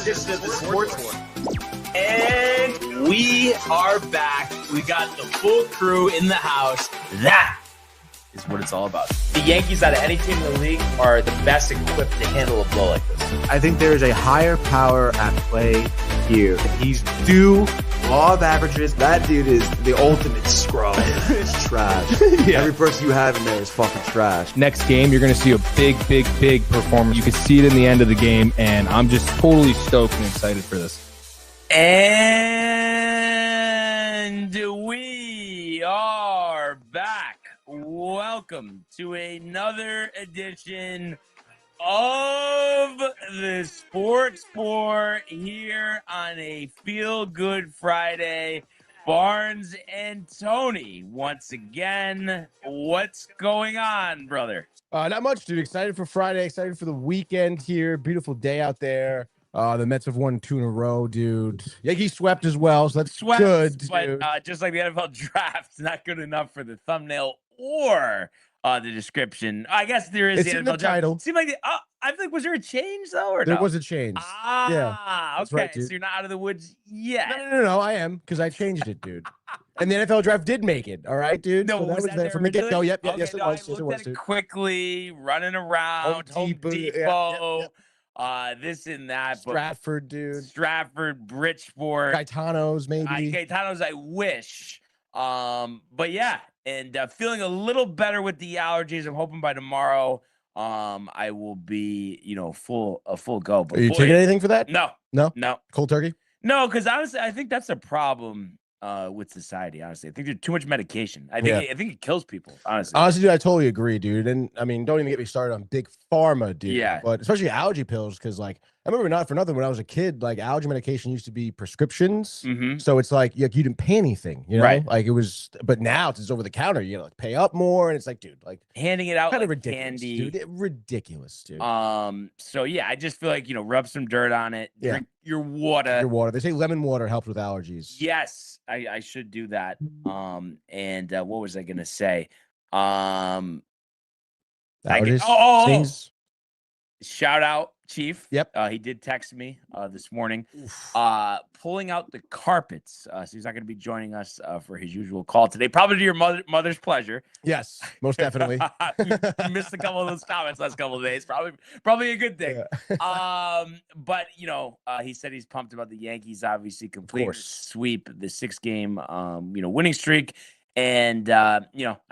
edition of the Sports War. And we are back. We got the full crew in the house. That is what it's all about. The Yankees, out of any team in the league, are the best equipped to handle a blow like this. I think there is a higher power at play here. He's due law of averages. That dude is the ultimate scrub. It's trash. Yeah. Every person you have in there is fucking trash. Next game, you're going to see a big performance. You can see it in the end of the game, and I'm just totally stoked and excited for this. And we are back. Welcome to another edition of the Sports Pour here on a Feel Good Friday. Barnes and Tony, once again, what's going on, brother? Not much, dude. Excited for Friday. Excited for the weekend here. Beautiful day out there. The Mets have won 2 in a row, dude. Yankees swept as well, so that's good, dude. But just like the NFL draft, not good enough for the thumbnail or the description. I guess there is it's the in NFL the title. Seemed like I think, was there a change though, or there no? was a change. Yeah, okay. Right, so you're not out of the woods yet. No. I am, because I changed it, dude. And the NFL draft did make it. All right, dude. No, so was that there from the get-go. Yep, okay, yes, it was. Yes, it was, dude. Quickly running around Home Depot. This and that. Stratford, dude. Stratford, Bridgeport. Gaetano's, maybe. Gaetano's, I wish. But yeah, and feeling a little better with the allergies. I'm hoping by tomorrow, I will be, a full go. But are you taking anything for that? No. Cold turkey? No, because honestly, I think that's a problem with society. Honestly, I think there's too much medication. I think it kills people. Honestly, dude, I totally agree, dude. And I mean, don't even get me started on big pharma, dude. Yeah. But especially allergy pills, because like I remember, not for nothing, when I was a kid, like allergy medication used to be prescriptions. Mm-hmm. So it's like you didn't pay anything, right? Like it was, but now it's over the counter. You like pay up more, and it's like, dude, like handing it out kind like of ridiculous, candy, dude. Ridiculous, dude. So yeah, I just feel like rub some dirt on it. Yeah. Drink your water. They say lemon water helps with allergies. Yes, I should do that. And what was I gonna say? Allergies. Shout out, Chief. Yep. He did text me this morning, pulling out the carpets. So he's not going to be joining us for his usual call today. Probably to your mother's pleasure. Yes, most definitely. You missed a couple of those comments last couple of days. Probably a good thing. Yeah. But he said he's pumped about the Yankees. Obviously, complete sweep the 6-game winning streak. And I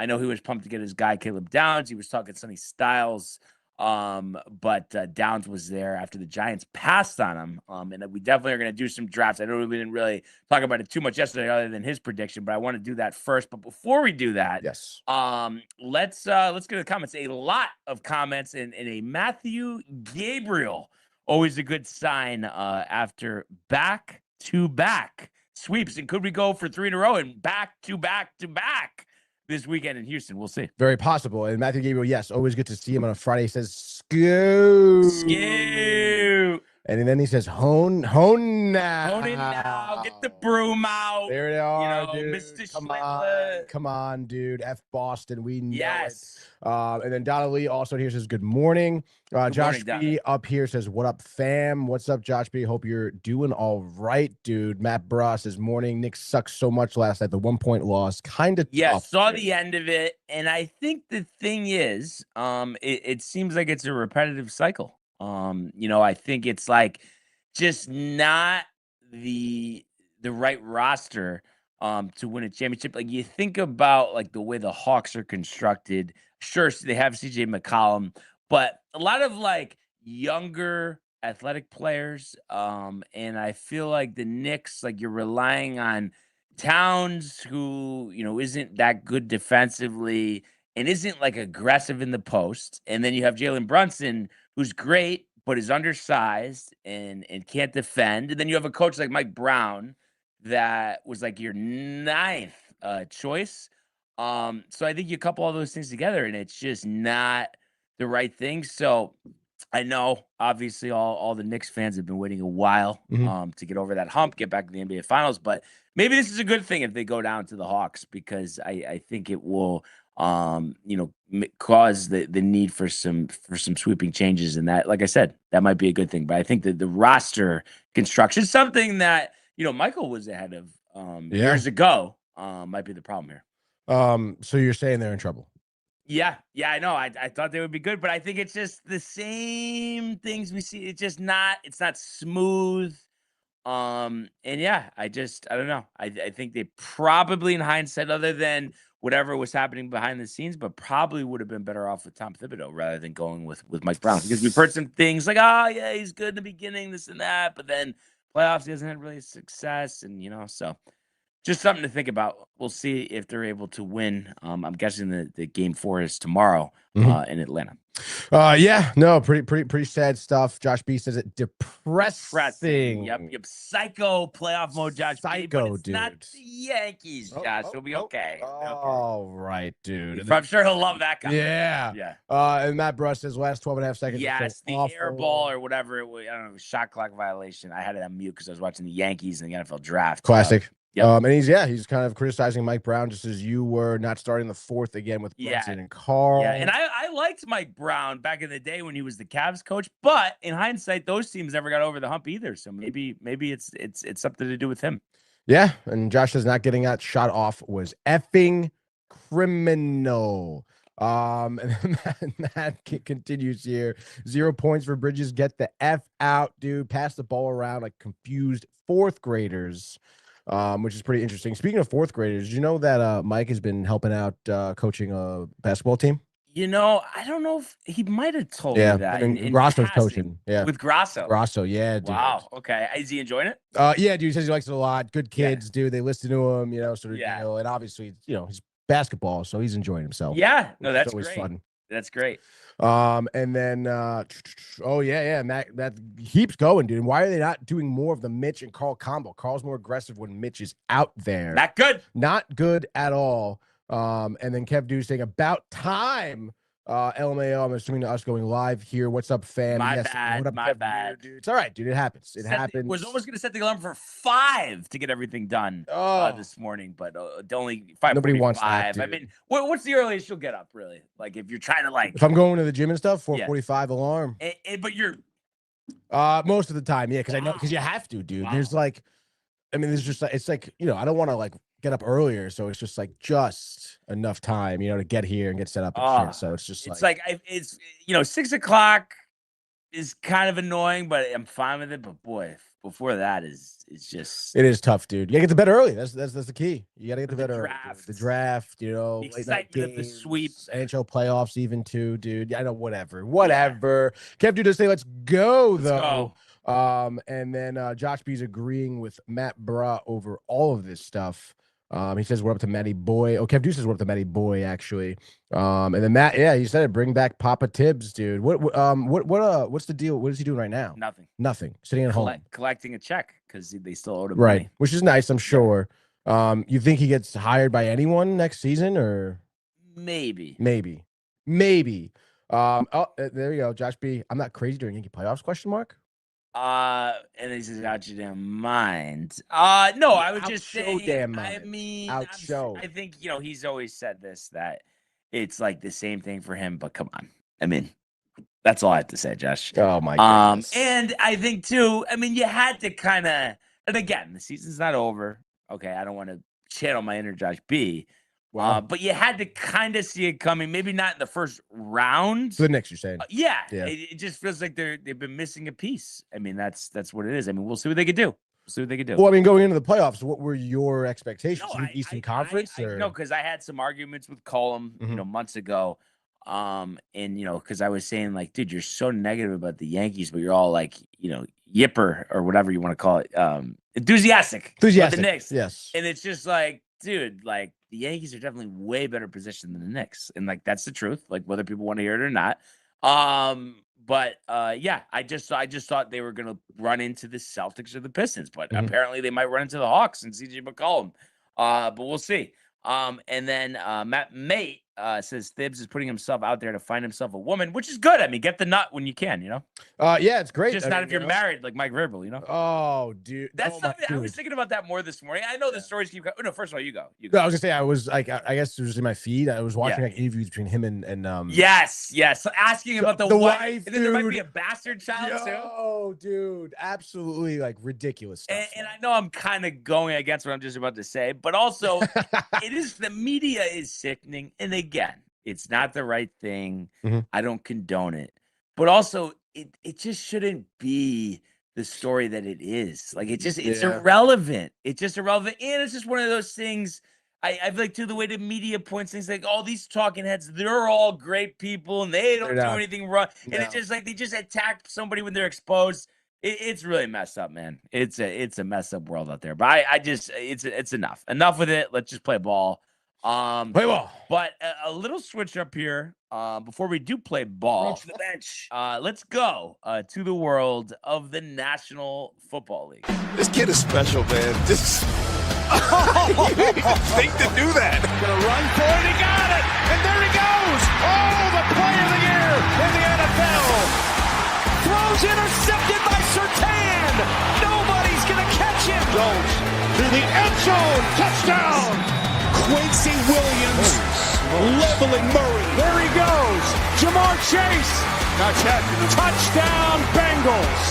know he was pumped to get his guy Caleb Downs. He was talking Sonny Styles. But Downs was there after the Giants passed on him. And we definitely are going to do some drafts. I know we didn't really talk about it too much yesterday other than his prediction, but I want to do that first. But before we do that, yes, let's get to the comments. A lot of comments and a Matthew Gabriel, always a good sign after back-to-back sweeps. And could we go for 3 in a row and back-to-back this weekend in Houston? We'll see. Very possible. And Matthew Gabriel, yes, always good to see him on a Friday. He says, Scoot. And then he says, hone now. Hone it now. Get the broom out. There they are, dude. Mr. Come on, dude. F Boston. We know yes. it. And then Donna Lee also here says, good morning. Josh B up here says, what up, fam? What's up, Josh B? Hope you're doing all right, dude. Matt Bra says, morning. Nick sucks so much last night. The 1-point loss. Kind of tough. Saw the end of it. And I think the thing is, it seems like it's a repetitive cycle. I think it's like just not the right roster to win a championship. Like you think about like the way the Hawks are constructed. Sure, they have CJ McCollum, but a lot of like younger athletic players. And I feel like the Knicks, like you're relying on Towns, who isn't that good defensively and isn't like aggressive in the post. And then you have Jalen Brunson, who's great, but is undersized and can't defend. And then you have a coach like Mike Brown that was like your 9th choice. So I think you couple all those things together and it's just not the right thing. So I know obviously all the Knicks fans have been waiting a while to get over that hump, get back to the NBA Finals. But maybe this is a good thing if they go down to the Hawks, because I think it will cause the need for some sweeping changes. And that, like I said, that might be a good thing. But I think that the roster construction, something that, Michael was ahead of years ago, might be the problem here. So you're saying they're in trouble? Yeah, I know. I thought they would be good, but I think it's just the same things we see. It's not smooth. And yeah, I don't know. I think they probably, in hindsight, other than whatever was happening behind the scenes, but probably would have been better off with Tom Thibodeau rather than going with Mike Brown, because we've heard some things like, oh yeah, he's good in the beginning, this and that, but then playoffs he hasn't had really success, and so just something to think about. We'll see if they're able to win. I'm guessing the game 4 is tomorrow in Atlanta. Yeah, no, pretty sad stuff. Josh B says it depressing. Yep. Psycho playoff mode, Josh. Psycho, it's dude. not the Yankees, Josh. It'll be okay. All right, dude. I'm sure he'll love that guy. Yeah. And Matt Bruss says last 12.5 seconds. Yes, the air ball or whatever it was. I don't know, shot clock violation. I had it on mute because I was watching the Yankees and the NFL draft. Classic. And he's kind of criticizing Mike Brown, just as you were, not starting the 4th again with Brunson and Carl. Yeah, and I liked Mike Brown back in the day when he was the Cavs coach, but in hindsight, those teams never got over the hump either. So maybe it's something to do with him. Yeah, and Josh says not getting that shot off was effing criminal. And Matt continues here. 0 points for Bridges. Get the F out, dude. Pass the ball around like confused 4th graders. Which is pretty interesting. Speaking of 4th graders, did you know that Mike has been helping out coaching a basketball team? I don't know if he might have told me that. And Grosso's coaching. Yeah. With Grosso. Grosso, yeah, dude. Wow. Okay. Is he enjoying it? Yeah, dude. He says he likes it a lot. Good kids, dude. They listen to him, sort of deal. And obviously, he's basketball, so he's enjoying himself. Yeah. No, that's always great. Fun. That's great. And then Matt, that keeps going, dude. Why are they not doing more of the Mitch and Carl combo? Carl's more aggressive when Mitch is out there. Not good at all. And then Kev Dew saying about time. LMAO, I'm assuming to us going live here. What's up, fam? My bad. Dude. It's all right, dude. It happens. It happens. Was almost going to set the alarm for 5 to get everything done this morning, but only 5. Nobody wants that, dude. I mean, what's the earliest you'll get up, really? Like, if you're trying to, if I'm going to the gym and stuff, 4:45 alarm. But you're most of the time, yeah, because you have to, dude. Wow. There's there's just it's I don't want to get up earlier, so it's just enough time, to get here and get set up and shit. So it's just it's 6 o'clock is kind of annoying, but I'm fine with it. But boy, before that it is tough, dude. You gotta get to bed early. That's the key. You gotta get to bed early. The draft, the excitement of the sweep, NHL playoffs, even too, dude. I know, whatever. Kev Dude does say let's go though. And then Josh B's agreeing with Matt Bra over all of this stuff. He says we're up to Matty Boy. Oh, Kev Deuce says we're up to Matty Boy, actually. And then Matt, he said it. Bring back Papa Tibbs, dude. What's the deal? What is he doing right now? Nothing. Sitting at home, collecting a check because they still owed him right money. Which is nice, I'm sure. You think he gets hired by anyone next season, or maybe? Oh, there you go, Josh B. I'm not crazy during Yankee playoffs? ? And he says, out your damn mind. No, I would just say, damn mind. I mean, Outshow. I think, he's always said this, that it's like the same thing for him, but come on. I mean, that's all I have to say, Josh. Oh my goodness. And I think too, I mean, you had to kind of, and again, the season's not over. Okay. I don't want to channel my inner Josh B. Wow. But you had to kind of see it coming. Maybe not in the first round. The Knicks, you're saying? Yeah. It just feels like they've been missing a piece. I mean, that's what it is. I mean, we'll see what they could do. Well, I mean, going into the playoffs, what were your expectations? Eastern Conference? No, because I had some arguments with Colum, months ago. And because I was saying, like, dude, you're so negative about the Yankees, but you're all like, yipper or whatever you want to call it. Enthusiastic. About the Knicks. Yes. And it's just like, dude, like, the Yankees are definitely way better positioned than the Knicks. And like, that's the truth, like whether people want to hear it or not. But I just thought they were going to run into the Celtics or the Pistons, but apparently they might run into the Hawks and CJ McCollum. But we'll see. And then Matt Mate says Thibs is putting himself out there to find himself a woman, which is good. I mean, get the nut when you can, Yeah, it's great. Just not if you're married, like Mike Vrabel, Oh, dude. That's oh, something I was thinking about that more this morning. I know the stories keep going. Oh, no, first of all, you go. No, I was gonna say I was like, I guess it was in my feed. I was watching like interviews between him and Yes. So asking about the wife. And then there might be a bastard child too. Oh, dude, absolutely like ridiculous stuff. And I know I'm kind of going against what I'm just about to say, but also the media is sickening. And again, it's not the right thing. Mm-hmm. I don't condone it. But also it just shouldn't be the story that it is. Like it's irrelevant. It's just irrelevant. And it's just one of those things. I feel like too the way the media points things like all these talking heads, they're all great people and they don't do anything wrong. And it's just like they just attack somebody when they're exposed. It's really messed up, man. It's a messed up world out there. But I just it's enough. Enough with it. Let's just play ball. Play ball. But a little switch up here. Before we do play ball, to the bench. Let's go to the world of the National Football League. This kid is special, man. Just think to do that. Gonna run for it. He got it, and there he goes. Oh, the play of the year in the NFL. Throws intercepted by Surtain. Nobody's gonna catch him. Jones through the end zone. Touchdown. Quincy Williams leveling Murray. There he goes. Jamar Chase. Not yet. Touchdown Bengals.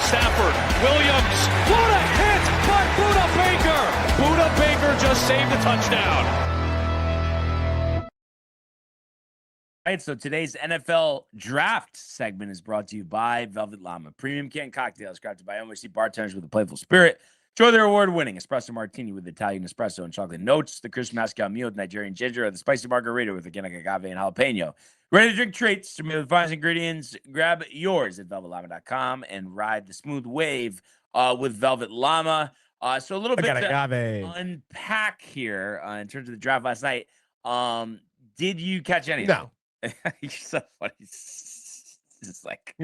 Stafford. Williams. What a hit by Buda Baker. Buda Baker just saved the touchdown. All right, so today's NFL draft segment is brought to you by Velvet Llama. Premium canned cocktails crafted by MSC bartenders with a playful spirit. Enjoy their award-winning espresso martini with Italian espresso and chocolate notes, the crisp Moscow meal with Nigerian ginger, or the spicy margarita with organic agave and jalapeno. Ready to drink treats to made with finest ingredients. Grab yours at velvetllama.com and ride the smooth wave with Velvet Llama. So a little bit to unpack here in terms of the draft last night. Did you catch anything? No. You're so funny. It's like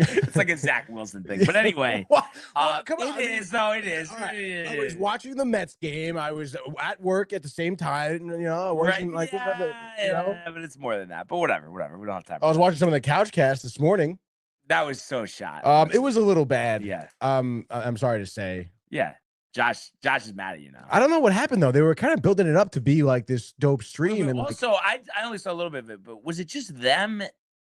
a Zach Wilson thing. But anyway, come on. It is. Right. I was watching the Mets game. I was at work at the same time. Working but it's more than that. But whatever. We don't have time. I was watching some of the Couch Cast this morning. That was so shot. It was a little bad. Yeah. I'm sorry to say. Yeah. Josh is mad at you now. I don't know what happened though. They were kind of building it up to be like this dope stream. And also, I only saw a little bit of it, but was it just them?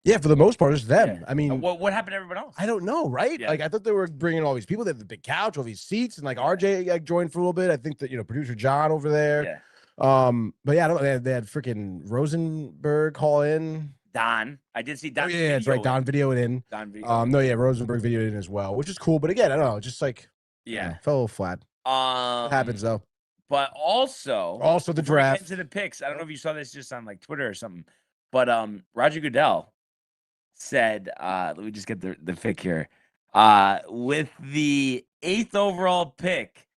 Yeah, for the most part, it's them. Yeah. I mean, what happened to everyone else? I don't know, right? Yeah. Like, I thought they were bringing all these people. They had the big couch, all these seats, and like RJ joined for a little bit. I think that producer John over there. Yeah. But yeah, I don't know. They had freaking Rosenberg call in. Don, I did see Don. Oh, yeah, that's right. Don videoed in. Rosenberg videoed in as well, which is cool. But again, I don't know, just like fell a little flat. It happens though. But also the draft. Into the picks. I don't know if you saw this just on like Twitter or something, but Roger Goodell said, let me just get the pick here. With the 8th overall pick,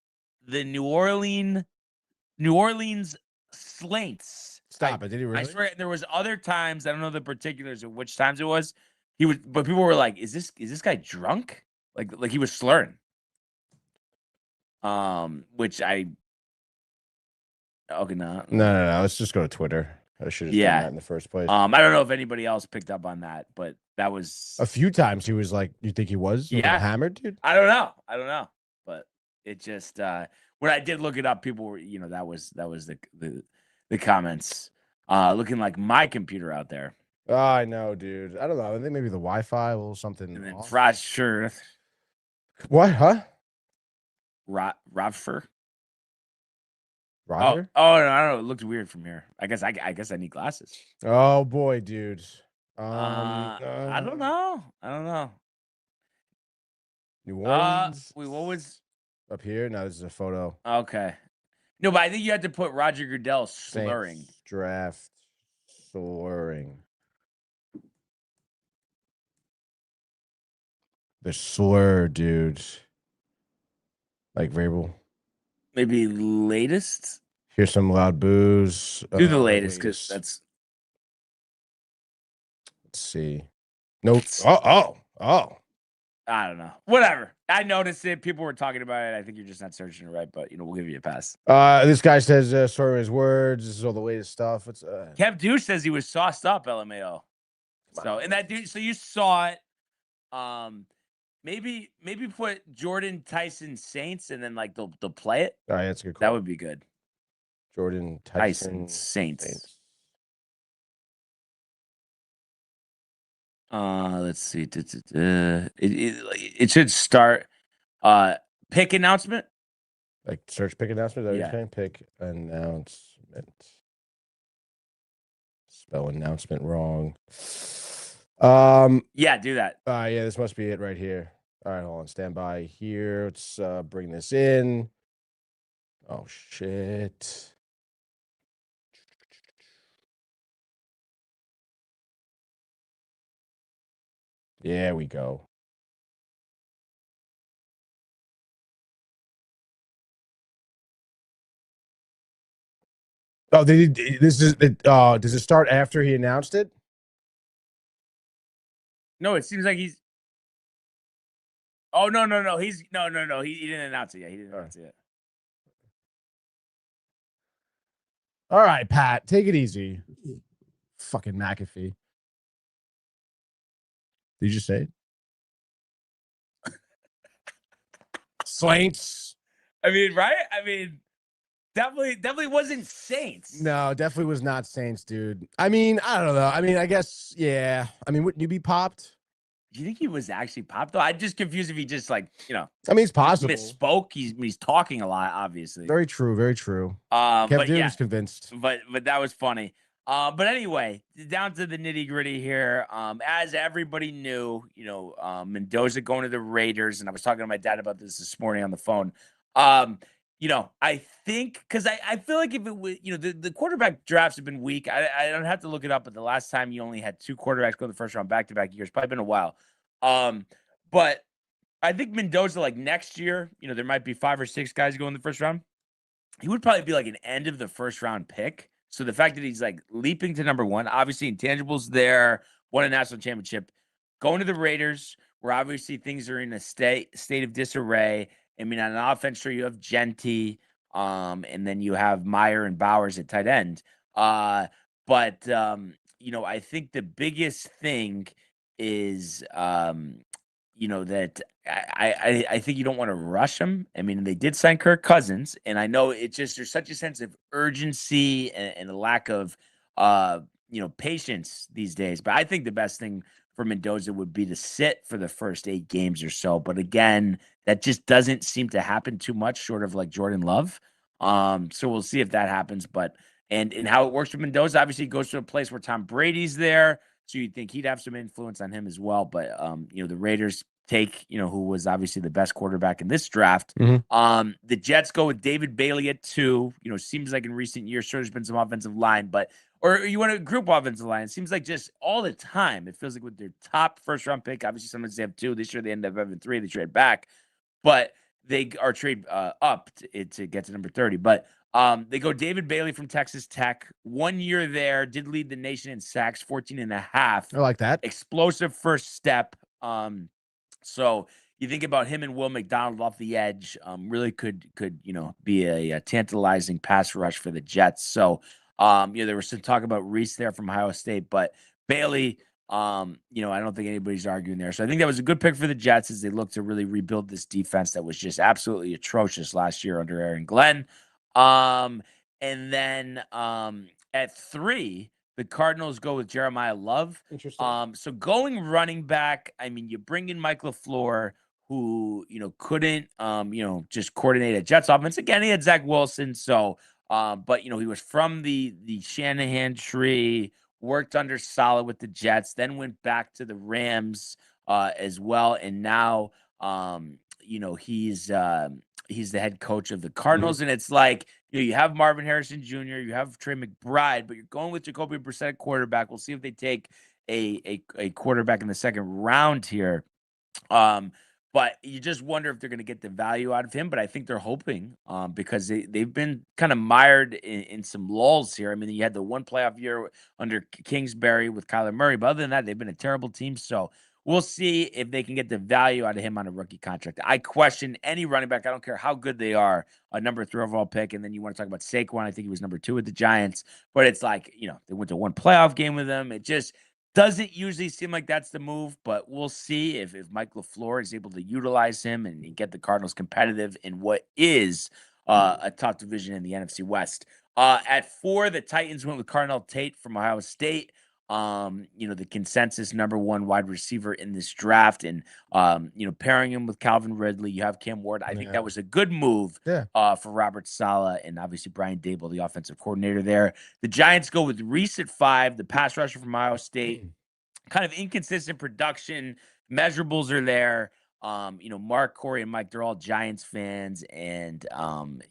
the New Orleans Saints. Stop it! Did he really? I swear there was other times. I don't know the particulars of which times it was. But people were like, "Is this guy drunk?" Like he was slurring. Which I. Okay, no. Let's just go to Twitter. I should have done that in the first place. I don't know if anybody else picked up on that, but that was a few times. He was like, "You think he was hammered, dude?" I don't know, but it just when I did look it up, people were that was the comments looking like my computer out there. Oh, I know, dude. I don't know. I think maybe the Wi-Fi, a little something. And then Roger. What? Huh? Roger. Roger? Oh no, I don't know. It looked weird from here. I guess I need glasses. Oh boy, dude. I don't know. New Orleans. Wait, what was up here? No, this is a photo. Okay. No, but I think you had to put Roger Goodell slurring. Saints draft slurring. The slur, dude. Like Vrabel. Maybe latest. Here's some loud boos. Do the latest because that's. Let's see. Nope. Oh. I don't know. Whatever. I noticed it. People were talking about it. I think you're just not searching it right, but we'll give you a pass. This guy says, sorry his words. This is all the latest stuff. It's Kev Douche says he was sauced up, LMAO. So, and that dude, so you saw it. Maybe put Jordan Tyson Saints and then like they'll play it. All right, that's a good call. That would be good. Jordan Tyson Saints. Let's see. It should start. Pick announcement. Like search pick announcement. Is that what Yeah. you're saying? Pick announcement. Spell announcement wrong. Yeah, do that. Yeah, this must be it right here. All right, hold on. Stand by here. Let's bring this in. Oh shit. There we go. Oh, does it start after he announced it? No, it seems like he's. Oh no! He's no. He didn't announce it yet. He didn't announce it yet. All right, Pat, take it easy. Fucking McAfee. Did you just say it? Saints. I mean, right? I mean, definitely wasn't Saints. No, definitely was not Saints, dude. I mean, I don't know. I mean, I guess, yeah. I mean, wouldn't you be popped? Do you think he was actually popped though? I'm just confused if he just like, I mean, it's possible. Misspoke. He's talking a lot, obviously. Very true. Very true. But yeah, was convinced. But that was funny. But anyway, down to the nitty gritty here. As everybody knew, Mendoza going to the Raiders, and I was talking to my dad about this morning on the phone. I think because I feel like if it was, the quarterback drafts have been weak. I don't have to look it up, but the last time you only had 2 quarterbacks go in the first round back-to-back years, probably been a while. But I think Mendoza, like next year, there might be 5 or 6 guys go in the first round. He would probably be like an end of the first round pick. So the fact that he's like leaping to number 1, obviously intangibles there, won a national championship, going to the Raiders, where obviously things are in a state of disarray. I mean, on an offense, sure, you have Genty, and then you have Meyer and Bowers at tight end. I think the biggest thing is, that I think you don't want to rush him. I mean, they did sign Kirk Cousins, and I know there's such a sense of urgency and a lack of, patience these days. But I think the best thing for Mendoza would be to sit for the first 8 games or so. But again, that just doesn't seem to happen too much, short of like Jordan Love. So we'll see if that happens. But and how it works with Mendoza, obviously he goes to a place where Tom Brady's there, so you'd think he'd have some influence on him as well. But the Raiders take, who was obviously the best quarterback in this draft. Mhm. The Jets go with David Bailey at 2. Seems like in recent years, sure, there's been some offensive line, or you want a group offensive line. It seems like just all the time, it feels like with their top first round pick, obviously sometimes they have 2. This year they end up having 3. They trade back, but they are trade up to get to number 30. But they go David Bailey from Texas Tech. 1 year there, did lead the nation in sacks, 14.5. I like that. Explosive first step. So you think about him and Will McDonald off the edge, really could be a tantalizing pass rush for the Jets. So there was some talk about Reese there from Ohio State, but Bailey, I don't think anybody's arguing there. So I think that was a good pick for the Jets as they look to really rebuild this defense that was just absolutely atrocious last year under Aaron Glenn. And then at 3, the Cardinals go with Jeremiah Love. Interesting. So going running back, I mean, you bring in Mike LaFleur, who, couldn't, just coordinate a Jets offense. Again, he had Zach Wilson. So, but, he was from the Shanahan tree, worked under solid with the Jets, then went back to the Rams as well. And now, he's the head coach of the Cardinals. Mm-hmm. And it's like, you have Marvin Harrison Jr., you have Trey McBride, but you're going with Jacoby Brissett quarterback. We'll see if they take a quarterback in the second round here. But you just wonder if they're going to get the value out of him. But I think they're hoping because they've been kind of mired in some lulls here. I mean, you had the one playoff year under Kingsbury with Kyler Murray. But other than that, they've been a terrible team. So we'll see if they can get the value out of him on a rookie contract. I question any running back. I don't care how good they are, a number 3 overall pick. And then you want to talk about Saquon. I think he was number 2 with the Giants, but it's like, they went to one playoff game with him. It just doesn't usually seem like that's the move, but we'll see if Mike LaFleur is able to utilize him and get the Cardinals competitive in what is a tough division in the NFC West. At 4, the Titans went with Cardinal Tate from Ohio State. The consensus number 1 wide receiver in this draft, and pairing him with Calvin Ridley, you have Cam Ward. I think that was a good move for Robert Saleh and obviously Brian Daboll, the offensive coordinator there. The Giants go with Reese at 5, the pass rusher from Ohio State. Kind of inconsistent production. Measurables are there. Mark, Corey, and Mike, they're all Giants fans, and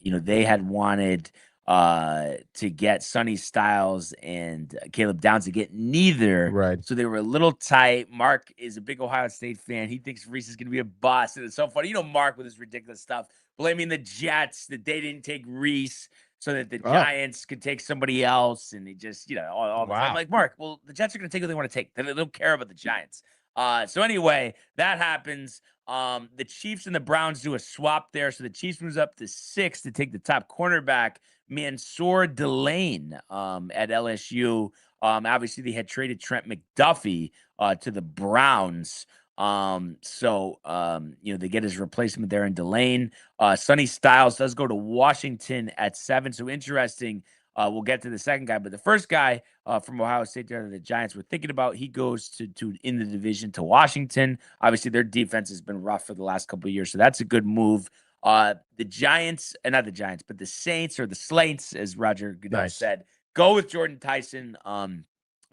they had wanted to get Sonny Styles and Caleb Downs to get neither. Right. So they were a little tight. Mark is a big Ohio State fan. He thinks Reese is going to be a bust. And it's so funny. Mark with his ridiculous stuff, blaming the Jets that they didn't take Reese so that the Giants could take somebody else. And he just, all the time. Like, Mark, well, the Jets are going to take what they want to take. They don't care about the Giants. So anyway, that happens. The Chiefs and the Browns do a swap there. So the Chiefs moves up to 6 to take the top cornerback, Mansour Delane, at LSU. Obviously, they had traded Trent McDuffie to the Browns. They get his replacement there in Delane. Sonny Styles does go to Washington at 7. So interesting. We'll get to the second guy, but the first guy from Ohio State there that the Giants were thinking about, he goes to in the division to Washington. Obviously, their defense has been rough for the last couple of years, so that's a good move. The Giants, not the Giants, but the Saints or the Slates, as Roger Goodell said, go with Jordan Tyson. A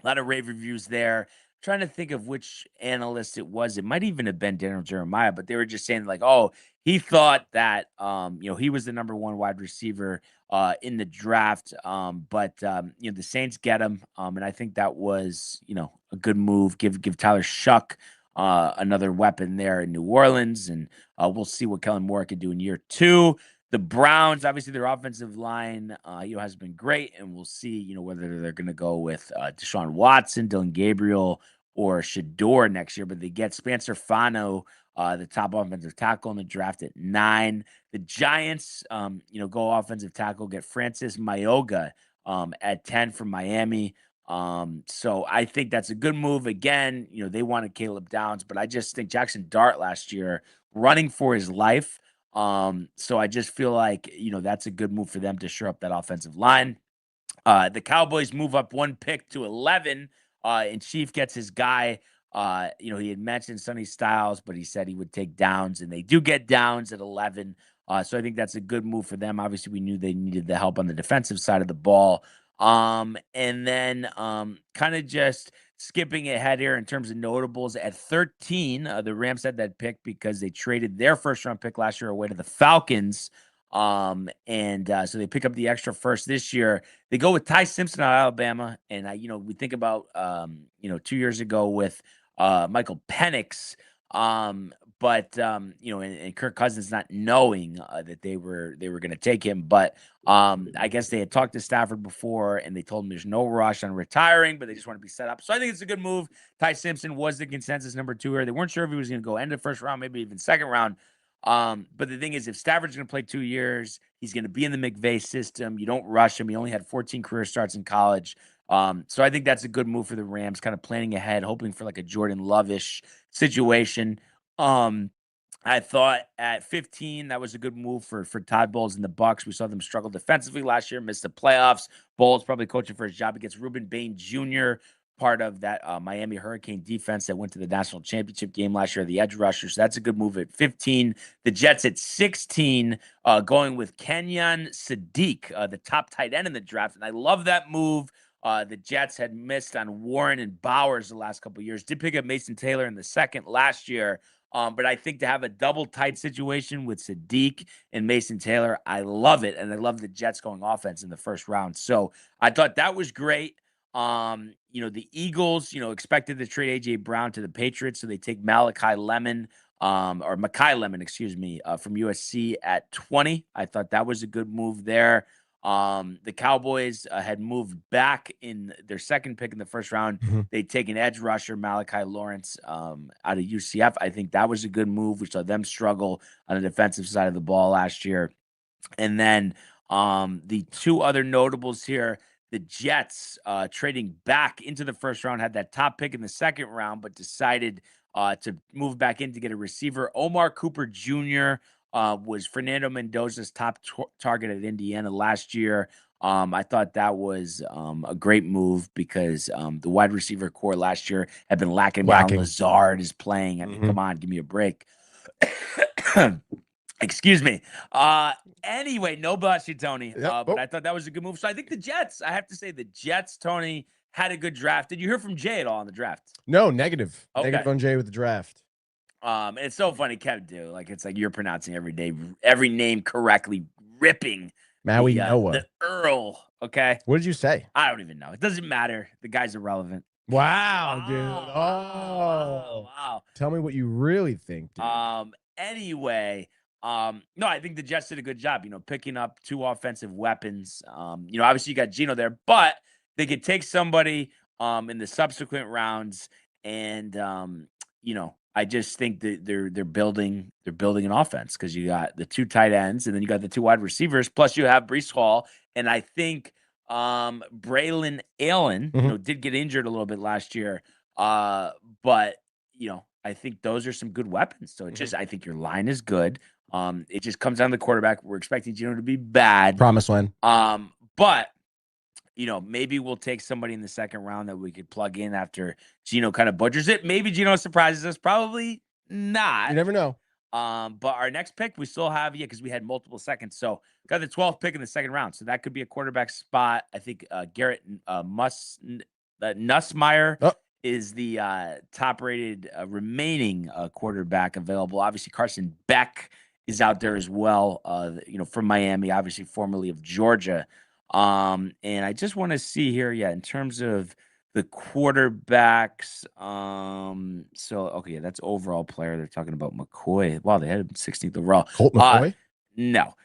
lot of rave reviews there. Trying to think of which analyst it was. It might even have been Daniel Jeremiah, but they were just saying like, oh, he thought that, he was the number 1 wide receiver in the draft. The Saints get him. And I think that was, a good move. Give Tyler Shuck another weapon there in New Orleans. And we'll see what Kellen Moore can do in year 2. The Browns, obviously, their offensive line, has been great, and we'll see, whether they're going to go with Deshaun Watson, Dylan Gabriel, or Shador next year. But they get Spencer Fano, the top offensive tackle in the draft at 9. The Giants, go offensive tackle, get Francis Mayoga at 10 from Miami. So I think that's a good move. Again, they wanted Caleb Downs, but I just think Jackson Dart last year running for his life. So I just feel like, that's a good move for them to shore up that offensive line. The Cowboys move up 1 pick to 11, and Chief gets his guy. He had mentioned Sonny Styles, but he said he would take Downs, and they do get Downs at 11. So I think that's a good move for them. Obviously, we knew they needed the help on the defensive side of the ball. And then kind of just skipping ahead here in terms of notables at 13, the Rams had that pick because they traded their first round pick last year away to the Falcons. So they pick up the extra first this year. They go with Ty Simpson out of Alabama. And we think about, 2 years ago with Michael Penix. And Kirk Cousins not knowing that they were going to take him. But I guess they had talked to Stafford before, and they told him there's no rush on retiring, but they just want to be set up. So I think it's a good move. Ty Simpson was the consensus number 2 here. They weren't sure if he was going to go end of first round, maybe even second round. But the thing is, if Stafford's going to play 2 years, he's going to be in the McVay system. You don't rush him. He only had 14 career starts in college. So I think that's a good move for the Rams, kind of planning ahead, hoping for like a Jordan Love-ish situation. I thought at 15, that was a good move for Todd Bowles and the Bucs. We saw them struggle defensively last year, missed the playoffs. Bowles probably coaching for his job. He gets Reuben Bain Jr., part of that Miami Hurricane defense that went to the national championship game last year, the edge rusher. So that's a good move at 15. The Jets at 16, going with Kenyon Sadiq, the top tight end in the draft. And I love that move. The Jets had missed on Warren and Bowers the last couple of years. Did pick up Mason Taylor in the second last year. But I think to have a double tight situation with Sadiq and Mason Taylor, I love it. And I love the Jets going offense in the first round. So I thought that was great. The Eagles, expected to trade A.J. Brown to the Patriots. So they take Mackay Lemon, from USC at 20. I thought that was a good move there. The Cowboys had moved back in their second pick in the first round. They'd taken edge rusher Malachi Lawrence out of UCF. I think that was a good move. We saw them struggle on the defensive side of the ball last year. And then the two other notables here, the Jets trading back into the first round, had that top pick in the second round, but decided to move back in to get a receiver. Omar Cooper Jr. Was Fernando Mendoza's top target at Indiana last year. I thought that was a great move because the wide receiver core last year had been lacking. Lazard is playing. I mean, come on, give me a break. Excuse me. Anyway, no bless you, Tony. But I thought that was a good move. So I think the Jets, I have to say the Jets, Tony, had a good draft. Did you hear from Jay at all on the draft? No, negative. Okay. Negative on Jay with the draft. And it's so funny, Kev, do like it's like you're pronouncing every name correctly, ripping Maui Noah. The Earl. Okay. What did you say? I don't even know. It doesn't matter. The guy's irrelevant. Wow, dude. Wow. Tell me what you really think, dude. Anyway, no, I think the Jets did a good job, picking up two offensive weapons. Obviously you got Geno there, but they could take somebody in the subsequent rounds, and I just think that they're building an offense because you got the two tight ends and then you got the two wide receivers, plus you have Breece Hall, and I think Braylon Allen did get injured a little bit last year, but I think those are some good weapons. So I think your line is good. It just comes down to the quarterback. We're expecting Geno to be bad. Promised land. But maybe we'll take somebody in the second round that we could plug in after Geno kind of butchers it. Maybe Geno surprises us. Probably not. You never know. But our next pick, we still have, because we had multiple seconds. So got the 12th pick in the second round. So that could be a quarterback spot. I think Garrett Nussmeier is the top-rated remaining quarterback available. Obviously, Carson Beck is out there as well, from Miami, obviously formerly of Georgia. And I just want to see here, in terms of the quarterbacks. That's overall player. They're talking about McCoy. Wow, they had him 16th overall. Colt McCoy? No.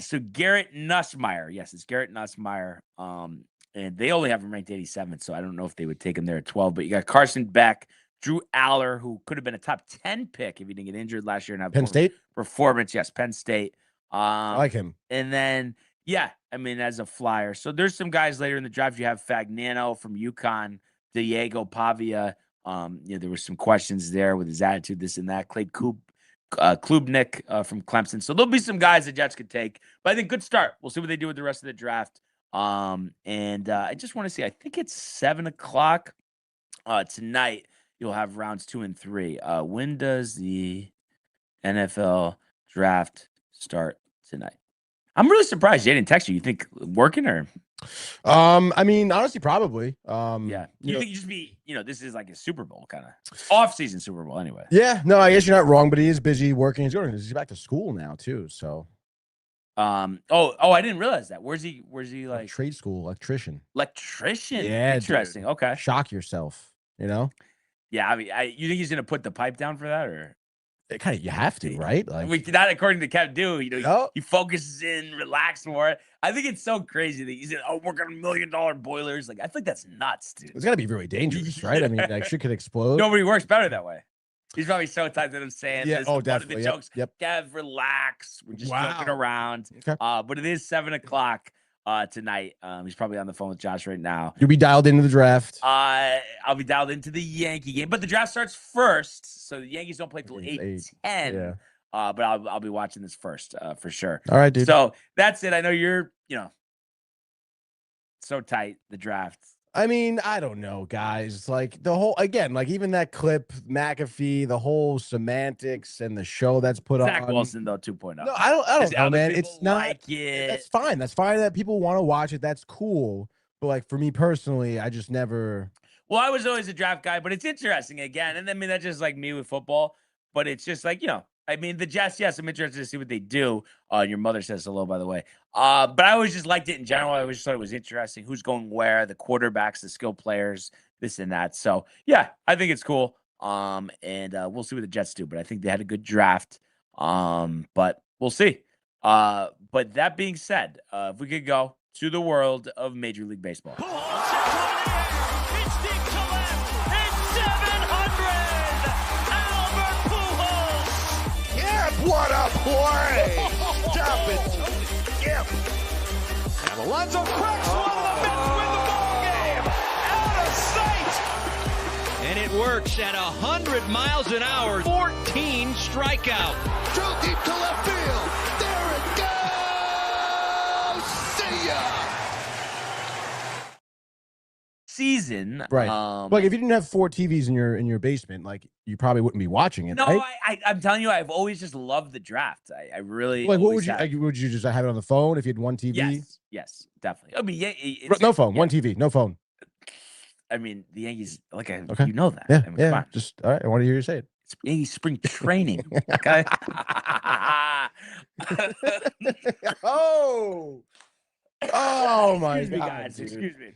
So Garrett Nussmeier. Yes, it's Garrett Nussmeier. And they only have him ranked 87th, so I don't know if they would take him there at 12. But you got Carson Beck, Drew Aller, who could have been a top 10 pick if he didn't get injured last year and have Penn State performance. Yes, Penn State. I like him. And then, as a flyer. So there's some guys later in the draft. You have Fagnano from UConn, Diego Pavia. There were some questions there with his attitude, this and that. Clay Klubnik from Clemson. So there'll be some guys the Jets could take. But I think good start. We'll see what they do with the rest of the draft. I just want to see, I think it's 7:00 tonight. You'll have rounds 2 and 3. When does the NFL draft start tonight? I'm really surprised Jay didn't text you. You think working or? Honestly, probably. You think you just be, this is like a Super Bowl kind of off-season Super Bowl anyway. Yeah, no, I guess you're not wrong, but he is busy working. He's back to school now too, so. I didn't realize that. Where's he like trade school electrician? Yeah, interesting. Dude. Okay. Shock yourself, Yeah, I mean, you think he's gonna put the pipe down for that, or you have to, right? Like, not according to Kev Do. He focuses in, relax more. I think it's so crazy that he's working on $1 million boilers. Like, I think that's nuts, dude. It's gotta be really dangerous, right? I mean, like, shit could explode. Nobody works better that way. He's probably so tight that I'm saying this. Oh, definitely. The jokes. Yep. Kev, relax. We're just joking around. Okay. But it is 7:00 tonight. He's probably on the phone with Josh right now. You'll be dialed into the draft. I'll be dialed into the Yankee game, but the draft starts first, so the Yankees don't play till 8:10. Yeah. But I'll be watching this first for sure. All right, dude. So that's it. I know you're so tight, the draft. I mean, I don't know, guys. Like the whole, again, like even that clip, McAfee, the whole semantics and the show that's put on. Zach Wilson though 2.0. No, I don't know, man. It's not. Like it. That's fine. That's fine that people want to watch it. That's cool. But like for me personally, I just never. Well, I was always a draft guy, but it's interesting again. And I mean, that's just like me with football. But it's just like, I mean, the Jets, yes, I'm interested to see what they do. Your mother says hello, by the way. But I always just liked it in general. I always just thought it was interesting. Who's going where, the quarterbacks, the skill players, this and that. So, yeah, I think it's cool. And we'll see what the Jets do. But I think they had a good draft. But we'll see. But that being said, if we could go to the world of Major League Baseball. It's deep to left. It's 700. Albert Pujols. Yeah, what a play! Stop it. Yep. And Alonso cracks one of the Mets win the ball game. Out of sight. And it works at 100 miles an hour. 14 strikeout. Drilled deep to left field. There it goes. See ya. Season, Right. Like if you didn't have 4 TVs in your basement, like you probably wouldn't be watching it. No, right? I'm telling you, I've always just loved the draft. I really Like, what always would you? have. Like, would you just have it on the phone if you had 1 TV? Yes, definitely. I mean, yeah, No phone, yeah. 1 TV, no phone. I mean, the Yankees, Okay. you know that. Yeah, I mean, come yeah. on. Just all right. I want to hear you say it. It's Yankees spring training. Okay. Oh my Excuse me, God, guys. dude. Excuse me.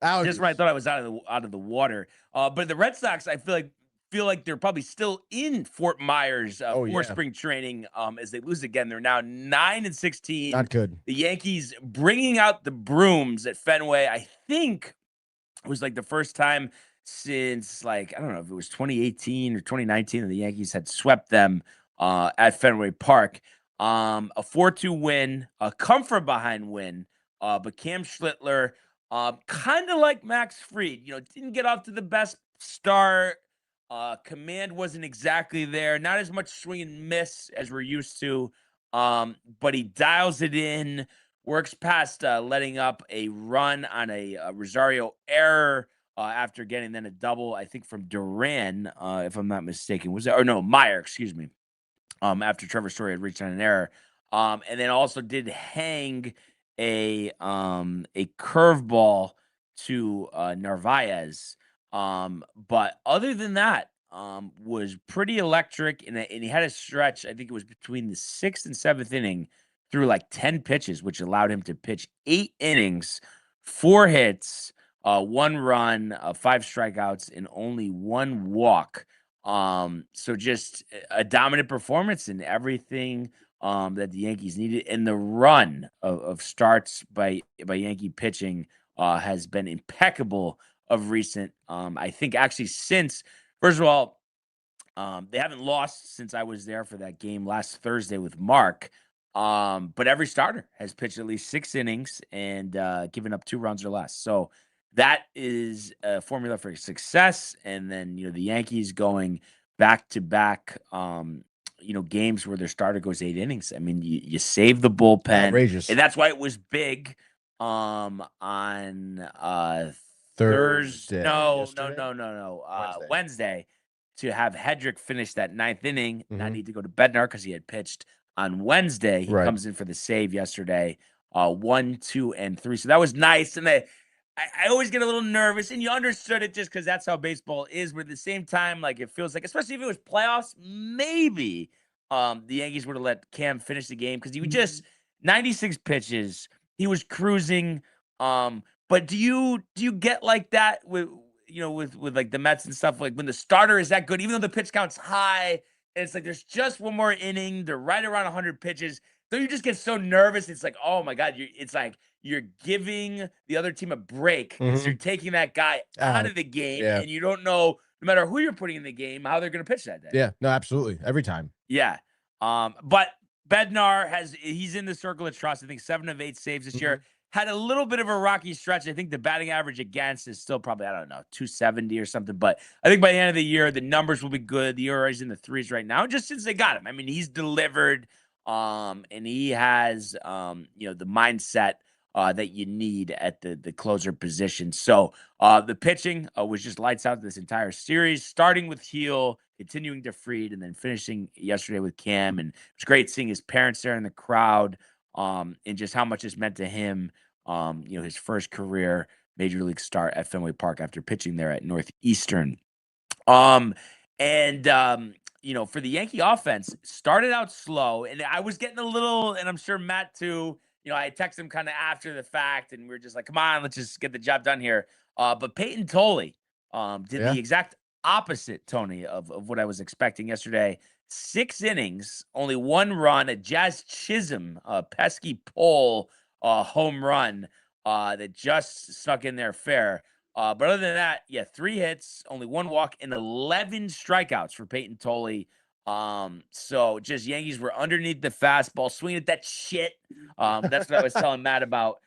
Allergies. Just when I thought I was out of the water. But the Red Sox, I feel like they're probably still in Fort Myers for spring training as they lose again. They're now 9-16. Not good. The Yankees bringing out the brooms at Fenway. I think it was like the first time since, like, I don't know if it was 2018 or 2019 that the Yankees had swept them at Fenway Park. A 4-2 win, a comfort behind win. But Cam Schlittler, kind of like Max Fried, didn't get off to the best start. Command wasn't exactly there. Not as much swing and miss as we're used to. But he dials it in, works past letting up a run on a Rosario error after getting then a double, I think, from Duran, if I'm not mistaken. Was that? Or no, Meyer, excuse me. After Trevor Story had reached on an error. And then also did hang a curveball to Narvaez. But other than that, was pretty electric, and he had a stretch. I think it was between the 6th and 7th inning through like 10 pitches, which allowed him to pitch 8 innings, 4 hits, 1 run, 5 strikeouts, and only 1 walk. So just a dominant performance in everything that the Yankees needed, and the run of starts by Yankee pitching has been impeccable of recent. I think actually since, first of all, they haven't lost since I was there for that game last Thursday with Mark. But every starter has pitched at least 6 innings and given up 2 runs or less. So that is a formula for success. And then, the Yankees going back to back, games where their starter goes 8 innings. I mean, you save the bullpen. Outrageous. And that's why it was big on Thursday. No. Wednesday, to have Hedrick finish that 9th inning, not need to go to Bednar because he had pitched on Wednesday. He comes in for the save yesterday, 1, 2, and 3. So that was nice. And I always get a little nervous, and you understood it just because that's how baseball is. But at the same time, like, it feels like, especially if it was playoffs, maybe the Yankees would have let Cam finish the game because he was just 96 pitches. He was cruising. But do you get like that with like the Mets and stuff, like when the starter is that good, even though the pitch count's high, and it's like there's just 1 more inning, they're right around 100 pitches. Don't you just get so nervous? It's like, oh my God, it's like you're giving the other team a break because you're taking that guy out of the game, and you don't know, no matter who you're putting in the game, how they're going to pitch that day. Yeah, no, absolutely, every time. Yeah. But Bednar he's in the circle of trust. I think 7 of 8 saves this year. Had a little bit of a rocky stretch. I think the batting average against is still probably, I don't know, 270 or something. But I think by the end of the year, the numbers will be good. The ERA is in the 3s right now, just since they got him. I mean, he's delivered, and he has, the mindset that you need at the closer position. So the pitching was just lights out this entire series, starting with Heel, continuing to Fried, and then finishing yesterday with Cam. And it was great seeing his parents there in the crowd. And just how much it's meant to him, his first career major league start at Fenway Park after pitching there at Northeastern. For the Yankee offense, started out slow, and I was getting a little, and I'm sure Matt too, I texted him kind of after the fact, and we are just like, come on, let's just get the job done here. But Peyton Tolley did the exact opposite, Tony, of what I was expecting yesterday. 6 innings, only 1 run, a Jazz Chisholm, a pesky pole, home run that just snuck in there fair. But other than that, yeah, 3 hits, only 1 walk, and 11 strikeouts for Peyton Tolley. So just Yankees were underneath the fastball, swinging at that shit. That's what I was telling Matt about.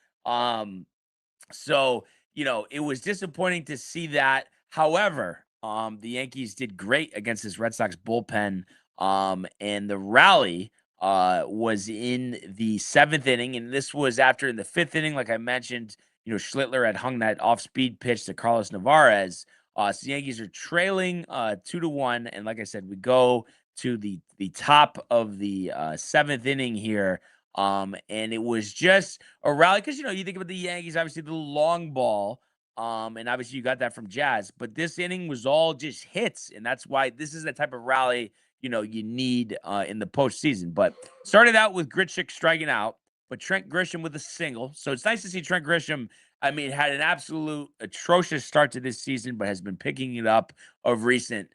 So, it was disappointing to see that. However, the Yankees did great against this Red Sox bullpen. And the rally was in the 7th inning, and this was after in the 5th inning, like I mentioned, Schlittler had hung that off-speed pitch to Carlos Navarez. So the Yankees are trailing 2-1, and like I said, we go to the top of the 7th inning here. And it was just a rally because you think about the Yankees, obviously the long ball, and obviously you got that from Jazz, but this inning was all just hits, and that's why this is the type of rally you need in the postseason. But started out with Grichuk striking out, but Trent Grisham with a single. So it's nice to see Trent Grisham. I mean, had an absolute atrocious start to this season, but has been picking it up of recent.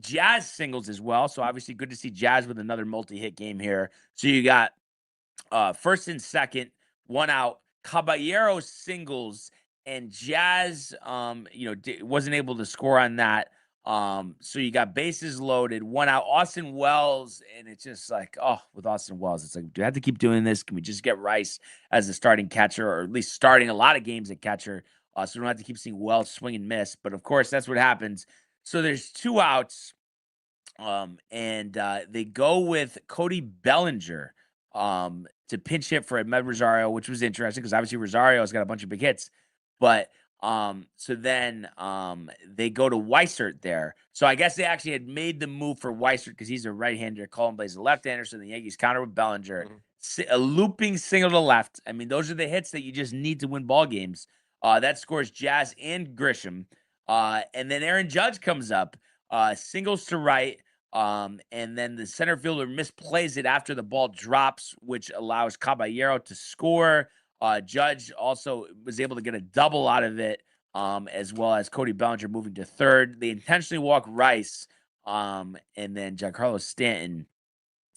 Jazz singles as well. So obviously good to see Jazz with another multi-hit game here. So you got first and second, 1 out. Caballero singles, and Jazz, wasn't able to score on that. So you got bases loaded, 1 out. Austin Wells, and it's just like, with Austin Wells, it's like, do I have to keep doing this? Can we just get Rice as the starting catcher, or at least starting a lot of games at catcher, so we don't have to keep seeing Wells swing and miss? But of course, that's what happens. So there's 2 outs, and they go with Cody Bellinger to pinch hit for Ahmed Rosario, which was interesting because obviously Rosario's got a bunch of big hits. But so then they go to Weissert there. So I guess they actually had made the move for Weissert because he's a right-hander. Colin plays a left-hander, so the Yankees counter with Bellinger. A looping single to left. I mean, those are the hits that you just need to win ball games. That scores Jazz and Grisham. And then Aaron Judge comes up, singles to right. And then the center fielder misplays it after the ball drops, which allows Caballero to score. Judge also was able to get a double out of it, as well as Cody Bellinger moving to third. They intentionally walk Rice, and then Giancarlo Stanton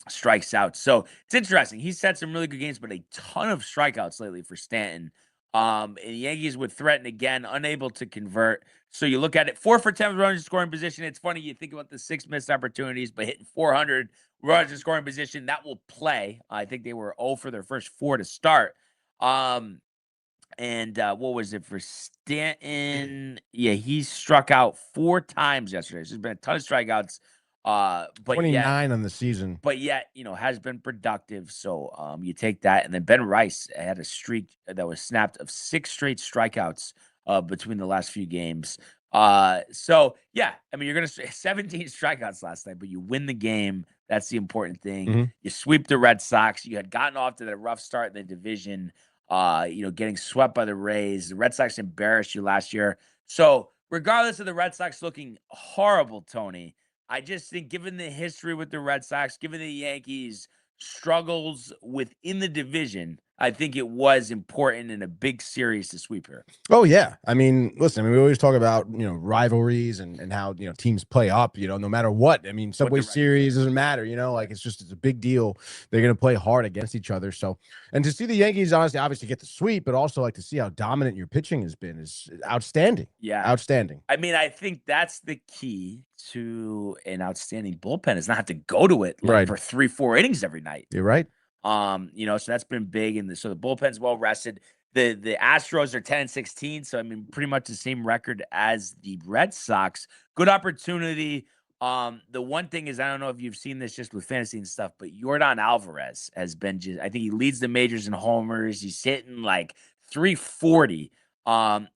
strikes out. So it's interesting. He's had some really good games, but a ton of strikeouts lately for Stanton. And the Yankees would threaten again, unable to convert. So you look at it, 4 for 10 runners in scoring position. It's funny, you think about the 6 missed opportunities, but hitting 400 runners in scoring position, that will play. I think they were 0 for their first 4 to start. And what was it for Stanton? Yeah, he struck out 4 times yesterday. So there's been a ton of strikeouts. But 29 on the season. But yet, has been productive. So you take that. And then Ben Rice had a streak that was snapped of 6 straight strikeouts between the last few games. So yeah, I mean, you're going to 17 strikeouts last night, but you win the game. That's the important thing. Mm-hmm. You sweep the Red Sox. You had gotten off to that rough start in the division, getting swept by the Rays. The Red Sox embarrassed you last year. So regardless of the Red Sox looking horrible, Tony, I just think given the history with the Red Sox, given the Yankees' struggles within the division, I think it was important in a big series to sweep here. Oh, yeah. I mean, listen, we always talk about, rivalries and how, teams play up, no matter what. I mean, Subway Series doesn't matter, it's a big deal. They're going to play hard against each other. So, and to see the Yankees obviously get the sweep, but also like to see how dominant your pitching has been is outstanding. Yeah. Outstanding. I mean, I think that's the key to an outstanding bullpen is not have to go to it right. for 3-4 innings every night. You're right. So that's been big, and so the bullpen's well rested. The Astros are 10-16, so I mean, pretty much the same record as the Red Sox. Good opportunity. The one thing is, I don't know if you've seen this just with fantasy and stuff, but Yordan Alvarez has been I think he leads the majors in homers. He's hitting like 340.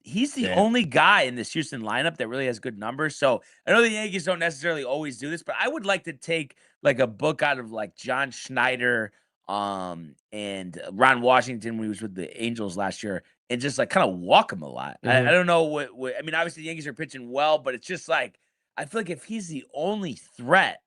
He's the only guy in this Houston lineup that really has good numbers. So I know the Yankees don't necessarily always do this, but I would like to take like a book out of like John Schneider, and Ron Washington when he was with the Angels last year, and just like kind of walk him a lot. Mm-hmm. I don't know what I mean, obviously the Yankees are pitching well, but it's just like I feel like if he's the only threat,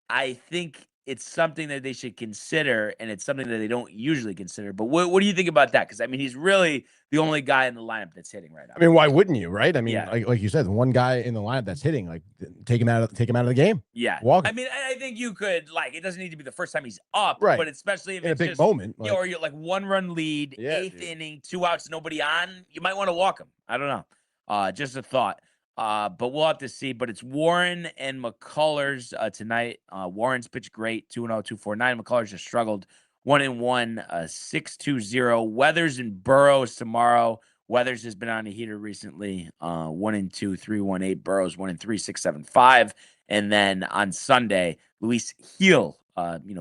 I think it's something that they should consider, and it's something that they don't usually consider. But what do you think about that? Because I mean, he's really the only guy in the lineup that's hitting right now. I mean, why wouldn't you, right? I mean, Yeah. like you said, one guy in the lineup that's hitting, like take him out of the game. Yeah. Walk I him. mean, I think you could, like, it doesn't need to be the first time he's up, Right. but especially if In a it's big just moment, you know, like- or you're like 1-run lead, Yeah, 8th dude. inning, 2 outs, nobody on, you might want to walk him. I don't know. Just a thought. But we'll have to see. But it's Warren and McCullers tonight. Warren's pitched great, 2-0, 2.49. McCullers just struggled, 1-1, 6.20. Weathers and Burrows tomorrow. Weathers has been on a heater recently, 1-2, 3.18. Burrows 1-3, 6.75. And then on Sunday, Luis Gil,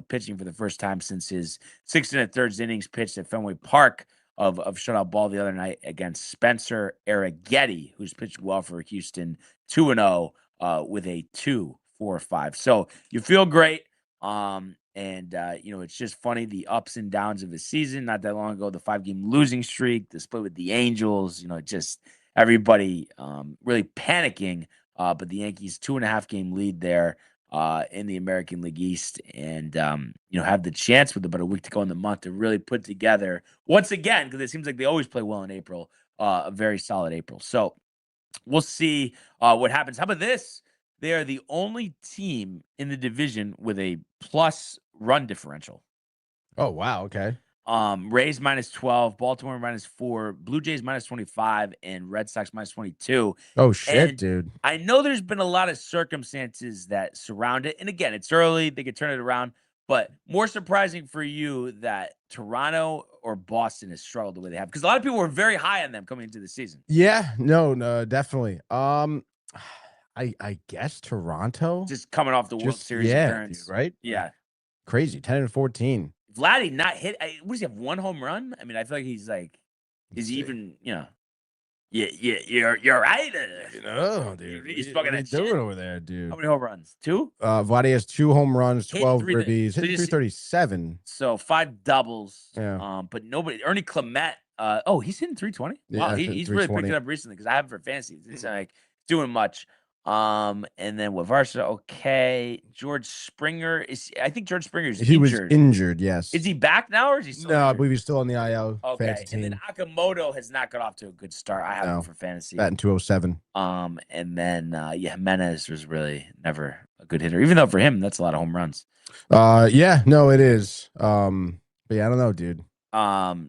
pitching for the first time since his 6 1/3 innings pitched at Fenway Park of shutout ball the other night against Spencer Arrighetti, who's pitched well for Houston, 2-0 with a 2.45. So you feel great. It's just funny, the ups and downs of the season. Not that long ago, the 5-game losing streak, the split with the Angels, just everybody really panicking. But the Yankees 2.5-game lead there in the American League East, and have the chance with about a week to go in the month to really put together once again, because it seems like they always play well in April, a very solid April. So we'll see what happens. How about this? They are the only team in the division with a plus run differential. Oh wow, okay. Rays -12, Baltimore -4, Blue Jays -25, and Red Sox -22. Oh shit, And dude. I know there's been a lot of circumstances that surround it. And again, it's early, they could turn it around. But more surprising for you that Toronto or Boston has struggled the way they have, because a lot of people were very high on them coming into the season. Yeah, no, definitely. I guess Toronto. Just coming off the World Series yeah, appearance. dude, right? Yeah. Crazy. 10-14. Vladdy not hit. What does he have? 1 home run? I mean, I feel like he's like, is he even, you're right. Dude. He's What fucking are you that shit. doing over there, dude? How many home runs? 2? Vladdy has 2 home runs, Hit 12 three- ribbies, so hit you see- 337. So 5 doubles. Yeah. But nobody. Ernie Clement. He's hitting 320. Yeah, Wow, he's hitting he's really picked 320. it up recently because I have him for fantasy. It's like doing much. And then with Varsha, okay. George Springer I think George Springer is He injured. was injured, yes. Is he back now, or is he still No, I injured? believe he's still on the IL Okay, fantasy and team. then Akamoto has not got off to a good start. I have him No. for fantasy. That in 207. And then Jimenez was really never a good hitter, even though for him that's a lot of home runs. Yeah, no, it is. But yeah, I don't know, dude.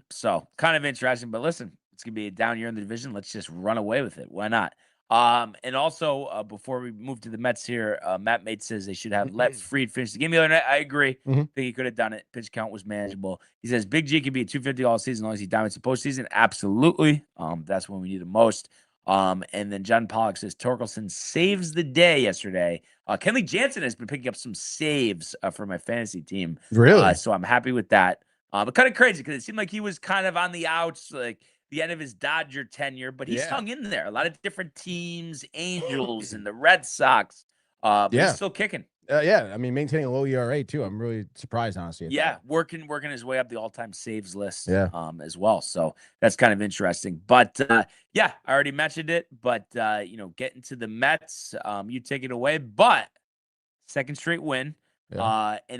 So kind of interesting, but listen, it's gonna be a down year in the division. Let's just run away with it. Why not? And also before we move to the Mets here, Matt Mate says they should have let Fried finish the game the other night. I agree. Mhm. Think he could have done it. Pitch count was manageable. He says Big G can be a 250 all season as long as he dominates the postseason. Absolutely. That's when we need him most. And then John Pollock says Torkelson saves the day yesterday. Kenley Jansen has been picking up some saves for my fantasy team. Really? So I'm happy with that. But kind of crazy because it seemed like he was kind of on the outs, like the end of his Dodger tenure, but he's hung in there. A lot of different teams, Angels and the Red Sox. But he's still kicking. Yeah, I mean, maintaining a low ERA too. I'm really surprised, honestly. at that. Working his way up the all-time saves list. Yeah. As well. So that's kind of interesting. But I already mentioned it. But getting to the Mets, you take it away. But second straight win. In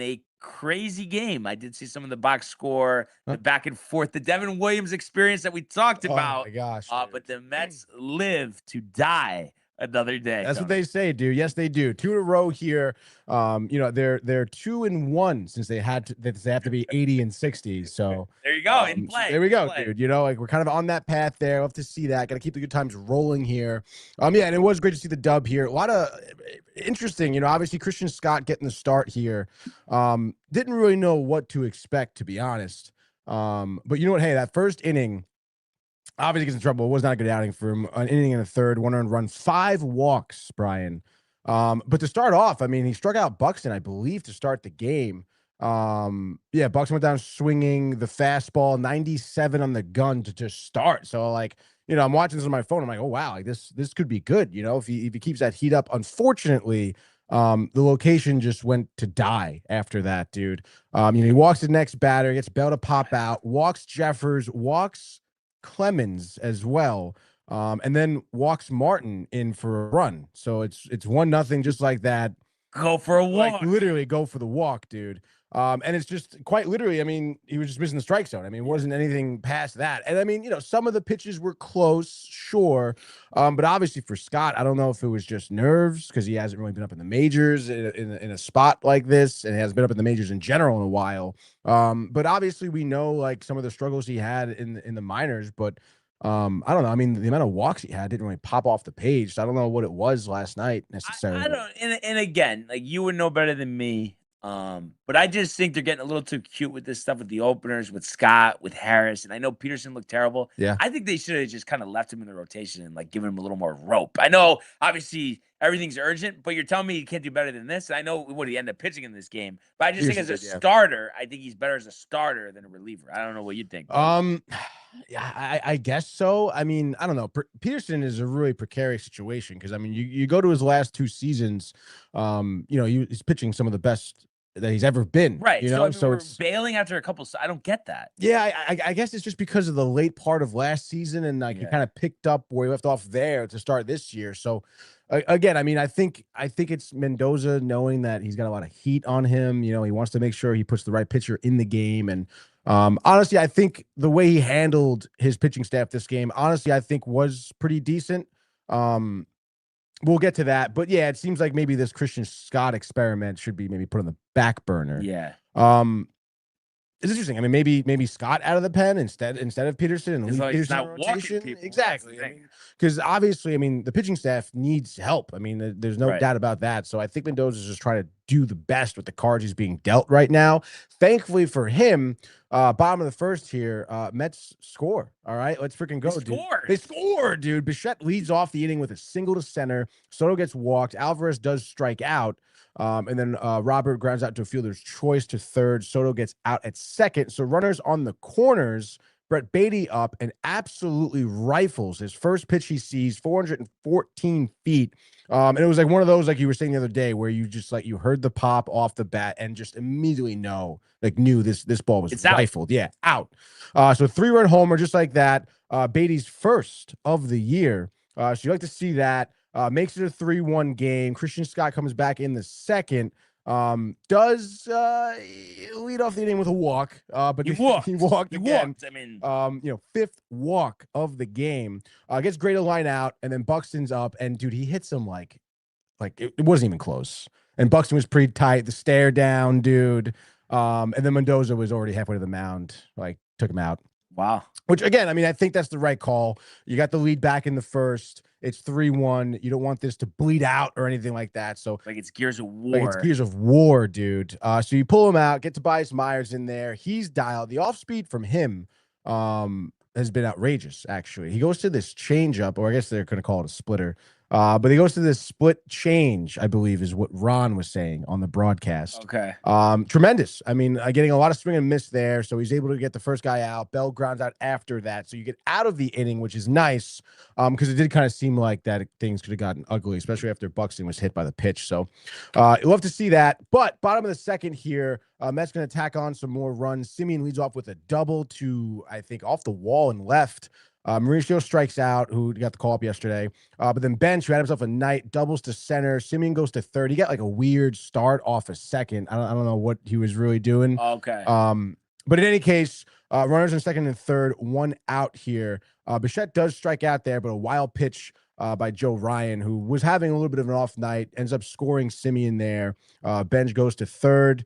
a crazy game. I did see some of the box score, the back and forth, the Devin Williams experience that we talked about. Oh my gosh. But the Mets live to die another day. That's what they say, dude. Yes, they do. 2 in a row here. They're 2-1 since they have to be 80 and 60. So there you go. In play. There we go, dude. We're kind of on that path there. We'll have to see that. Got to keep the good times rolling here. And it was great to see the dub here. A lot of interesting, obviously Christian Scott getting the start here. Didn't really know what to expect, to be honest. But you know what? Hey, that first inning, obviously gets in trouble. It was not a good outing for him. An inning and a third, 1 earned run, 5 walks, Brian. But to start off, I mean, he struck out Buxton, I believe, to start the game. Buxton went down swinging the fastball, 97 on the gun to just start. So I'm watching this on my phone. I'm like, oh wow, this could be good. If he keeps that heat up. Unfortunately, the location just went to die after that, dude. He walks the next batter, gets Bell to pop out, walks Jeffers, walks Clemens as well, and then walks Martin in for a run. So it's 1-0 just like that. Go for a walk. Like literally go for the walk, dude. And it's just quite literally, I mean, he was just missing the strike zone. I mean, it wasn't anything past that. And I mean, you know, some of the pitches were close, sure. But obviously for Scott, I don't know if it was just nerves because he hasn't really been up in the majors in a spot like this, and he hasn't been up in the majors in general in a while. But obviously we know like some of the struggles he had in the minors, but I don't know. I mean, the amount of walks he had didn't really pop off the page. So I don't know what it was last night necessarily. I don't, and again, like you would know better than me. But I just think they're getting a little too cute with this stuff with the openers, with Scott, with Harris, and I know Peterson looked terrible. Yeah. I think they should have just kind of left him in the rotation and like given him a little more rope. I know obviously everything's urgent, but you're telling me you can't do better than this. And I know what he ended up pitching in this game, but I just think as a starter, I think he's better as a starter than a reliever. I don't know what you think. Yeah, I guess so. I mean, I don't know. Peterson is a really precarious situation because I mean, you go to his last 2 seasons, you know, he's pitching some of the best that he's ever been. Right. You know, so it's bailing after a couple. I don't get that. Yeah, I guess it's just because of the late part of last season and like he kind of picked up where he left off there to start this year. So again, I mean, I think it's Mendoza knowing that he's got a lot of heat on him. You know, he wants to make sure he puts the right pitcher in the game. And honestly, I think the way he handled his pitching staff this game, honestly, I think was pretty decent. We'll get to that, but yeah, it seems like maybe this Christian Scott experiment should be maybe put on the back burner. Yeah. It's interesting. I mean, maybe Scott out of the pen instead of Peterson and leave Peterson in rotation. Exactly. Because obviously, I mean, the pitching staff needs help. I mean, there's no doubt about that. So I think Mendoza's just trying to do the best with the cards he's being dealt right now. Thankfully for him, bottom of the first here, Mets score. All right, let's freaking go, dude. They score, dude. Bichette leads off the inning with a single to center. Soto gets walked. Alvarez does strike out. And then Robert grounds out to a fielder's choice to third. Soto gets out at second. So runners on the corners. Brett Beatty up and absolutely rifles his first pitch he sees, 414 feet. And it was like one of those, like you were saying the other day, where you just like you heard the pop off the bat and just immediately knew this ball was rifled. Yeah, out. So 3-run homer just like that. Beatty's first of the year. So you like to see that. Makes it a 3-1 game. Christian Scott comes back in the second. Does lead off the inning with a walk, but he walked again. I mean, you know, 5th walk of the game. Gets Gray to line out, and then Buxton's up, and dude, he hits him like it wasn't even close. And Buxton was pretty tight. The stare down, dude. And then Mendoza was already halfway to the mound, like took him out. Wow. Which again, I mean, I think that's the right call. You got the lead back in the first. It's 3-1. You don't want this to bleed out or anything like that. So like it's Gears of War. Like it's Gears of War, dude. So you pull him out, get Tobias Myers in there. He's dialed. The off speed from him has been outrageous, actually. He goes to this changeup, or I guess they're going to call it a splitter. But he goes to this split change, I believe, is what Ron was saying on the broadcast. Okay. Tremendous. I mean, getting a lot of swing and miss there. So he's able to get the first guy out. Bell grounds out after that. So you get out of the inning, which is nice. Because it did kind of seem like that things could have gotten ugly, especially after Buxton was hit by the pitch. So you'll love to see that. But bottom of the second here, Mets going to tack on some more runs. Simeon leads off with a double to, I think, off the wall and left. Mauricio strikes out, who got the call up yesterday. But then Bench, who had himself a night, doubles to center. Simeon goes to third. He got like a weird start off a second. I don't know what he was really doing. Okay. But in any case, runners in second and third, 1 out here. Bichette does strike out there, but a wild pitch by Joe Ryan, who was having a little bit of an off night, ends up scoring Simeon there. Bench goes to third.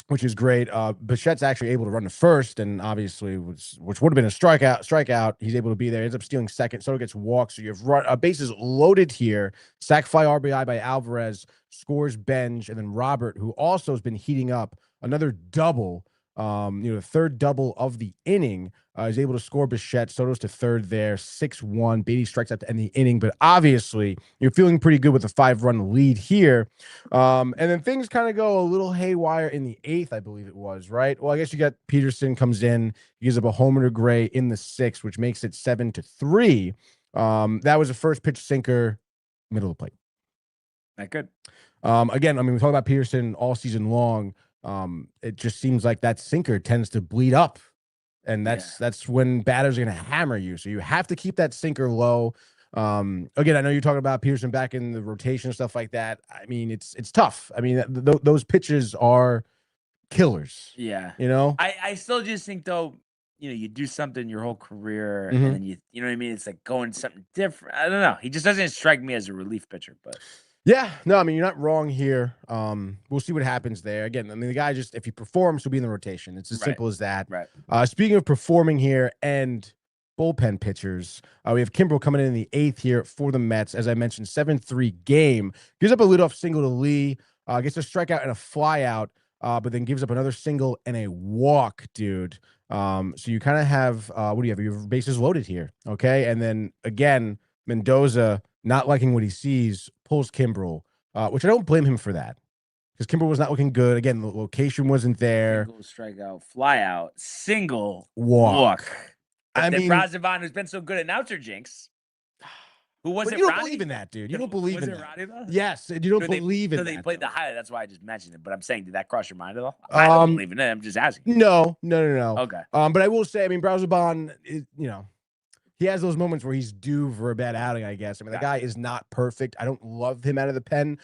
Which is great. Bichette's actually able to run to first, and obviously, which would have been a strikeout. He's able to be there. Ends up stealing second. Soto gets walked. So you have bases loaded here. Sac fly RBI by Alvarez, scores Benj, and then Robert, who also has been heating up, another double. The third double of the inning, is able to score Bichette. Soto's to third there, 6-1. Beatty strikes out to end the inning, but obviously you're feeling pretty good with a 5-run lead here. And then things kind of go a little haywire in the 8th, I believe it was, right? Well, I guess you got Peterson comes in, he gives up a homer to Gray in the 6th, which makes it 7-3. That was a first pitch sinker, middle of the plate. Not good. Again, I mean, we talk about Peterson all season long. It just seems like that sinker tends to bleed up, and that's when batters are going to hammer you. So you have to keep that sinker low. Again, I know you're talking about Peterson back in the rotation, stuff like that. I mean, it's tough. I mean, those pitches are killers. Yeah. You know? I still just think, though, you do something your whole career, Mhm. and then you know what I mean? It's like going something different. I don't know. He just doesn't strike me as a relief pitcher, but Yeah, no, I mean, you're not wrong here. We'll see what happens there. Again, I mean, the guy just, if he performs, he'll be in the rotation. It's as simple as that. right. Speaking of performing here and bullpen pitchers, we have Kimbrel coming in the 8th here for the Mets. As I mentioned, 7-3 game. Gives up a leadoff single to Lee, gets a strikeout and a flyout, but then gives up another single and a walk, dude. So you kind of have, what do you have? You have bases loaded here, okay? And then, again, Mendoza, not liking what he sees, pulls Kimbrel, which I don't blame him for that, because Kimbrel was not looking good. Again, the location wasn't there. Single, strikeout, flyout, single, Walk. But I then mean, Brazovan, who's been so good at announcer jinx, who was but it? you don't Ronnie? believe in that, dude. You don't Was believe in it that. Ronnie, though? Yes, and you don't So believe in so that. they played though. the highlight. That's why I just mentioned it. But I'm saying, did that cross your mind at all? I don't believe in it. I'm just asking. No. Okay. But I will say, I mean, Brazoban, he has those moments where he's due for a bad outing, I guess. I mean, the guy is not perfect. I don't love him out of the pen,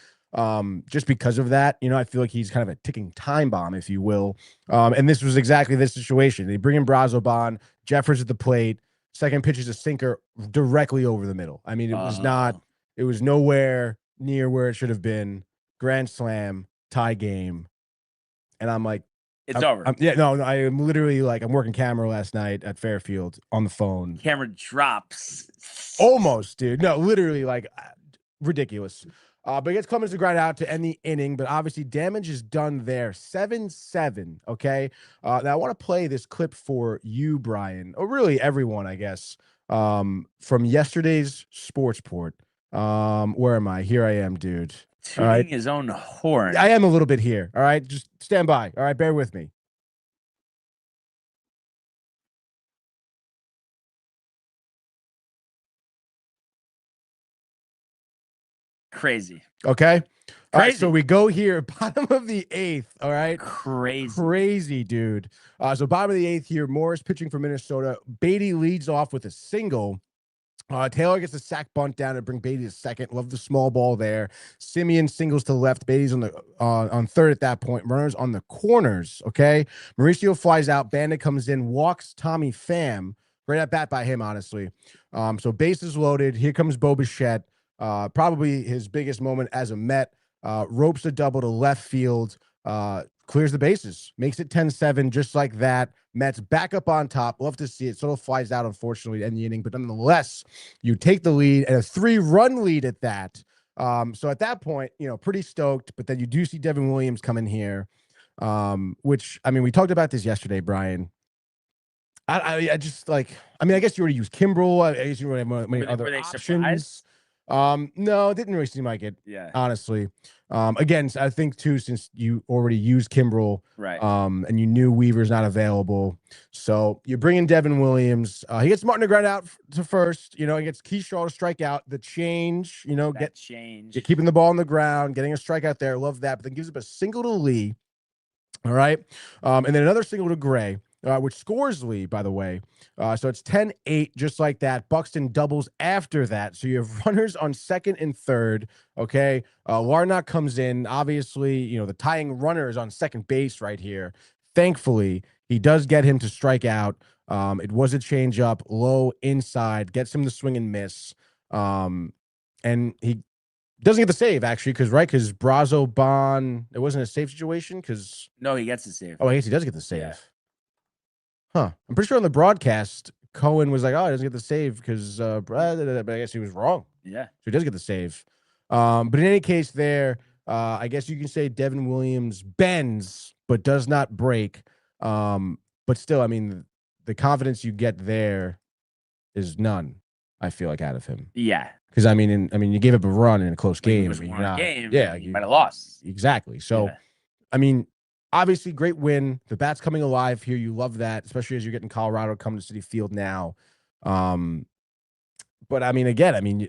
just because of that. I feel like he's kind of a ticking time bomb, if you will. And this was exactly this situation. They bring in Brazoban, Jeffers at the plate. Second pitch is a sinker directly over the middle. I mean, it was not. It was nowhere near where it should have been. Grand slam, tie game, and I'm like, It's over. No, I am literally like, I'm working camera last night at Fairfield on the phone. Camera drops. Almost, dude. No, literally, like, ridiculous. But he gets Clemens to grind out to end the inning, but obviously damage is done there. 7-7, okay? Now I want to play this clip for you, Brian, or really everyone, I guess, from yesterday's Sports Port. Where am I? Here I am, dude. Tooting his own horn. I am a little bit here, all right? Just stand by, all right? Bear with me. Crazy. Okay. All right. Crazy. So we go here, bottom of the 8th. All right. Crazy, dude. So bottom of the 8th here, Morris pitching for Minnesota. Beatty leads off with a single. Taylor gets a sack bunt down to bring Beatty to second. Love the small ball there. Simeon singles to left. Beatty's on third at that point. Runners on the corners. Okay. Mauricio flies out. Bandit comes in, walks Tommy Pham. Great at bat by him, honestly. So bases loaded. Here comes Bo Bichette. Probably his biggest moment as a Met. Ropes a double to left field. Clears the bases. Makes it 10-7, just like that. Mets back up on top. Love to see it. Sort of flies out, unfortunately, to end the inning. But nonetheless, you take the lead, and a 3-run lead at that. So at that point, pretty stoked. But then you do see Devin Williams come in here, which, I mean, we talked about this yesterday, Brian. I just like, I mean, I guess you already used Kimbrel. I guess you already have many other options. Surprised? No, it didn't really seem like it. Yeah. Honestly. Again, I think too, since you already used Kimbrel, Right. And you knew Weaver's not available, so you bring in Devin Williams. He gets Martin to ground out to first. He gets Keyshaw to strike out. The change, Change. keeping the ball on the ground, getting a strikeout there. Love that. But then gives up a single to Lee. All right, and then another single to Gray. Which scores Lee, by the way. So it's 10-8, just like that. Buxton doubles after that. So you have runners on second and third. Okay. Larnach comes in. Obviously, the tying runner is on second base right here. Thankfully, he does get him to strike out. It was a changeup, low inside, gets him to swing and miss. And he doesn't get the save, actually, because Brazoban, it wasn't a save situation. No, he gets the save. Oh, I guess he does get the save. Yeah. Huh. I'm pretty sure on the broadcast, Cohen was like, oh, he doesn't get the save because, but I guess he was wrong. Yeah. So he does get the save. But in any case there, I guess you can say Devin Williams bends, but does not break. But still, I mean, the confidence you get there is none, I feel like, out of him. Yeah. Because, I mean, you gave up a run in a close game. Yeah, you might have lost. Exactly. So, Yeah. I mean, obviously, great win. The bat's coming alive here. You love that, especially as you're getting Colorado come to Citi Field now. But I mean, again, I'm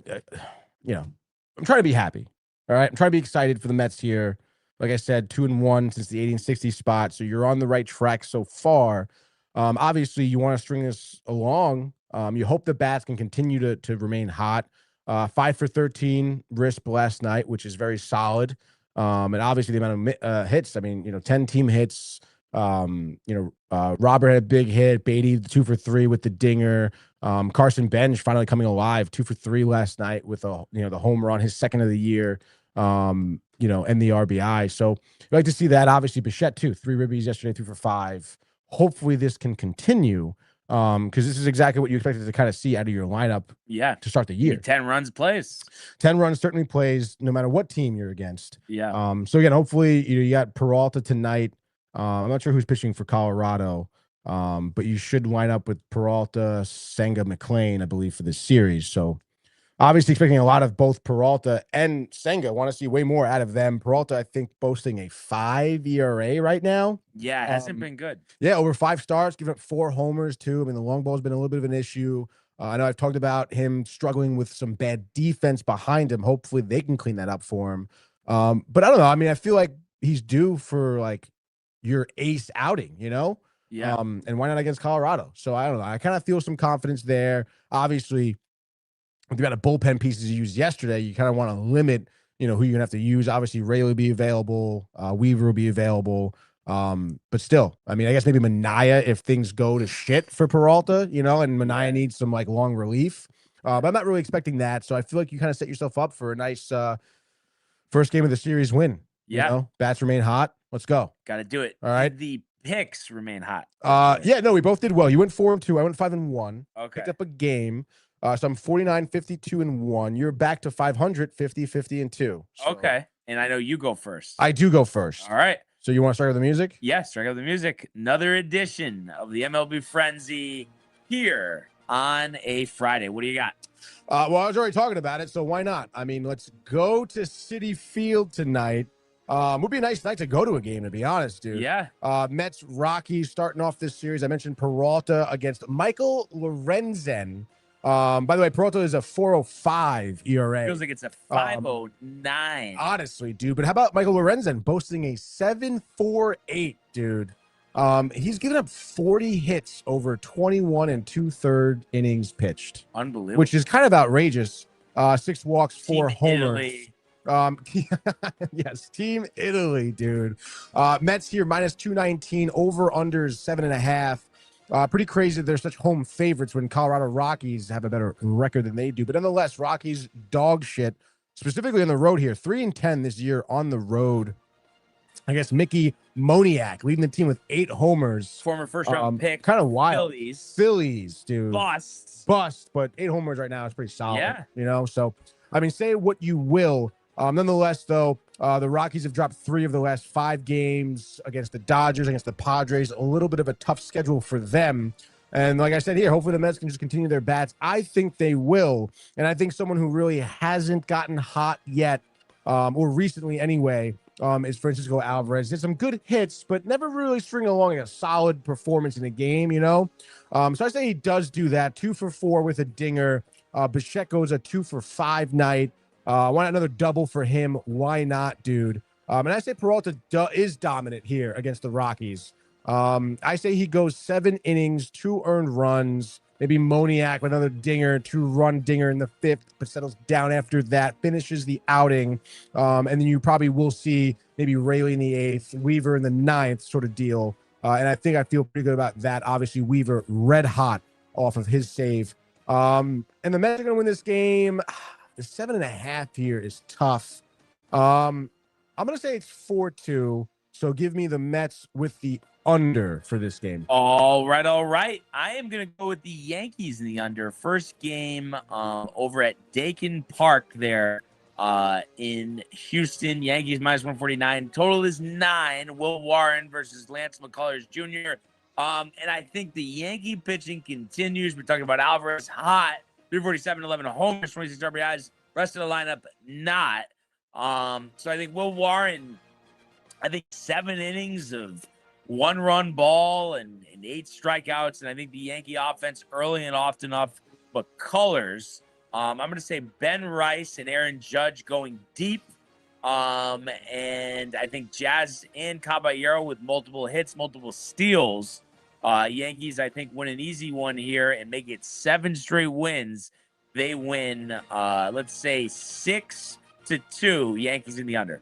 trying to be happy. All right, I'm trying to be excited for the Mets here. Like I said, 2-1 since the 1860 spot, so you're on the right track so far. Obviously, you want to string this along. You hope the bats can continue to remain hot. 5 for 13 RISP last night, which is very solid. And obviously the amount of hits, I mean, 10 team hits. Robert had a big hit. Beatty 2 for 3 with the dinger. Carson Bench finally coming alive, 2 for 3 last night with the home run, his second of the year. And the RBI. So you like to see that. Obviously, Bichette too, 3 ribbies yesterday, 3 for 5. Hopefully this can continue. Because this is exactly what you expected to kind of see out of your lineup to start the year. 10 runs plays. 10 runs certainly plays no matter what team you're against. Yeah. So again, hopefully you got Peralta tonight. I'm not sure who's pitching for Colorado. But you should line up with Peralta, Senga, McLean, I believe, for this series. So obviously expecting a lot of both Peralta and Senga. Want to see way more out of them. Peralta, I think, boasting a 5 ERA right now. Yeah, it hasn't been good. Yeah, over 5 starts, giving up 4 homers too. I mean, the long ball has been a little bit of an issue. I know I've talked about him struggling with some bad defense behind him. Hopefully they can clean that up for him. But I don't know. I mean, I feel like he's due for like your ace outing, Yeah. And why not against Colorado? So I don't know. I kind of feel some confidence there. Obviously, if you got a bullpen pieces you used yesterday, you kind of want to limit, who you're gonna have to use. Obviously, Rayleigh will be available, Weaver will be available. But still, I mean, I guess maybe Manaea if things go to shit for Peralta, and Manaea needs some like long relief. But I'm not really expecting that. So I feel like you kind of set yourself up for a nice first game of the series win. Yeah. Bats remain hot. Let's go. Got to do it. All right. The picks remain hot. We both did well. You went 4-2. I went 5-1. Okay. Picked up a game. So I'm 49, 52-1. You're back to 500, 50, 50-2. So Okay. And I know you go first. I do go first. All right. So you want to start with the music? Yes, strike out the music. Another edition of the MLB Frenzy here on a Friday. What do you got? Well, I was already talking about it, so why not? I mean, let's go to Citi Field tonight. Would be a nice night to go to a game, to be honest, dude. Yeah. Mets, Rockies starting off this series. I mentioned Peralta against Michael Lorenzen. By the way, Peralta is a 4.05 ERA. Feels like it's a 5.09. Honestly, dude. But how about Michael Lorenzen boasting a 7.48, dude? He's given up 40 hits over 21 2/3 innings pitched. Unbelievable. Which is kind of outrageous. 6 walks, 4 Team homers. Italy. Yes, Team Italy, dude. Mets here -219, over unders 7.5. Pretty crazy that they're such home favorites when Colorado Rockies have a better record than they do. But nonetheless, Rockies dog shit, specifically on the road here. 3-10 this year on the road. I guess Mickey Moniak leading the team with 8 homers. Former first-round pick. Kind of wild. Phillies, dude. Bust, but 8 homers right now is pretty solid. Yeah. So, I mean, say what you will. Nonetheless, though, the Rockies have dropped 3 of the last 5 games against the Dodgers, against the Padres. A little bit of a tough schedule for them. And like I said here, hopefully the Mets can just continue their bats. I think they will. And I think someone who really hasn't gotten hot yet, or recently anyway, is Francisco Alvarez. Did some good hits, but never really string along a solid performance in a game, So I say he does do that. 2 for 4 with a dinger. Bichette goes a 2 for 5 night. Why not another double for him? Why not, dude? And I say Peralta is dominant here against the Rockies. I say he goes 7 innings, 2 earned runs, maybe Moniak with another dinger, 2-run dinger in the 5th, but settles down after that, finishes the outing. And then you probably will see maybe Rayleigh in the 8th, Weaver in the 9th sort of deal. And I think I feel pretty good about that. Obviously, Weaver red hot off of his save. And the Mets are going to win this game. The 7.5 here is tough. I'm going to say it's 4-2. So give me the Mets with the under for this game. All right. I am going to go with the Yankees in the under. First game over at Dakin Park there in Houston. Yankees -149. Total is 9. Will Warren versus Lance McCullers Jr. And I think the Yankee pitching continues. We're talking about Alvarez hot. 347, 11 homers, 26 RBIs. Rest of the lineup, not. So I think Will Warren, 7 innings of 1-run ball and 8 strikeouts. And I think the Yankee offense early and often off, but colors. I'm going to say Ben Rice and Aaron Judge going deep. And I think Jazz and Caballero with multiple hits, multiple steals. Yankees, I think, win an easy one here and make it 7 straight wins they win, let's say 6-2, Yankees in the under.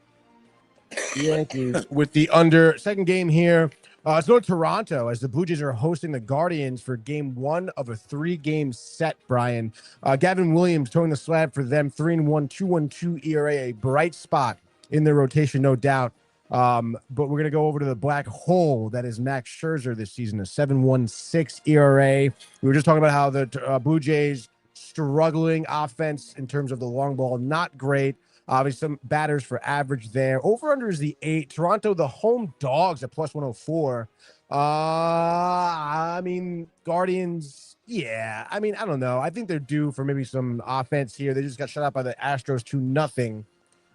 Yankees with the under. Second game here. Let's go to Toronto as the Blue Jays are hosting the Guardians for game 1 of a 3-game set, Brian. Gavin Williams towing the slab for them, 3-1, 2.12 ERA, a bright spot in their rotation, no doubt. But we're going to go over to the black hole that is Max Scherzer this season, a 7.16 ERA. We were just talking about how the Blue Jays struggling offense in terms of the long ball, not great. Obviously, some batters for average there. Over under is the 8. Toronto, the home dogs at plus 104. I mean, Guardians, yeah. I mean, I don't know. I think they're due for maybe some offense here. They just got shut out by the Astros 2-0.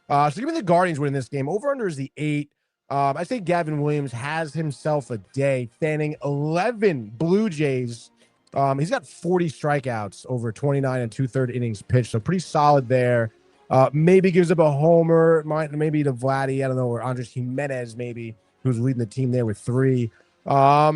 So give me the Guardians winning this game. Over under is the 8. I think Gavin Williams has himself a day, fanning 11 Blue Jays. He's got 40 strikeouts over 29 2/3 innings pitched, so pretty solid there. Maybe gives up a homer, maybe to Vladdy, I don't know, or Andres Jimenez, maybe, who's leading the team there with 3. But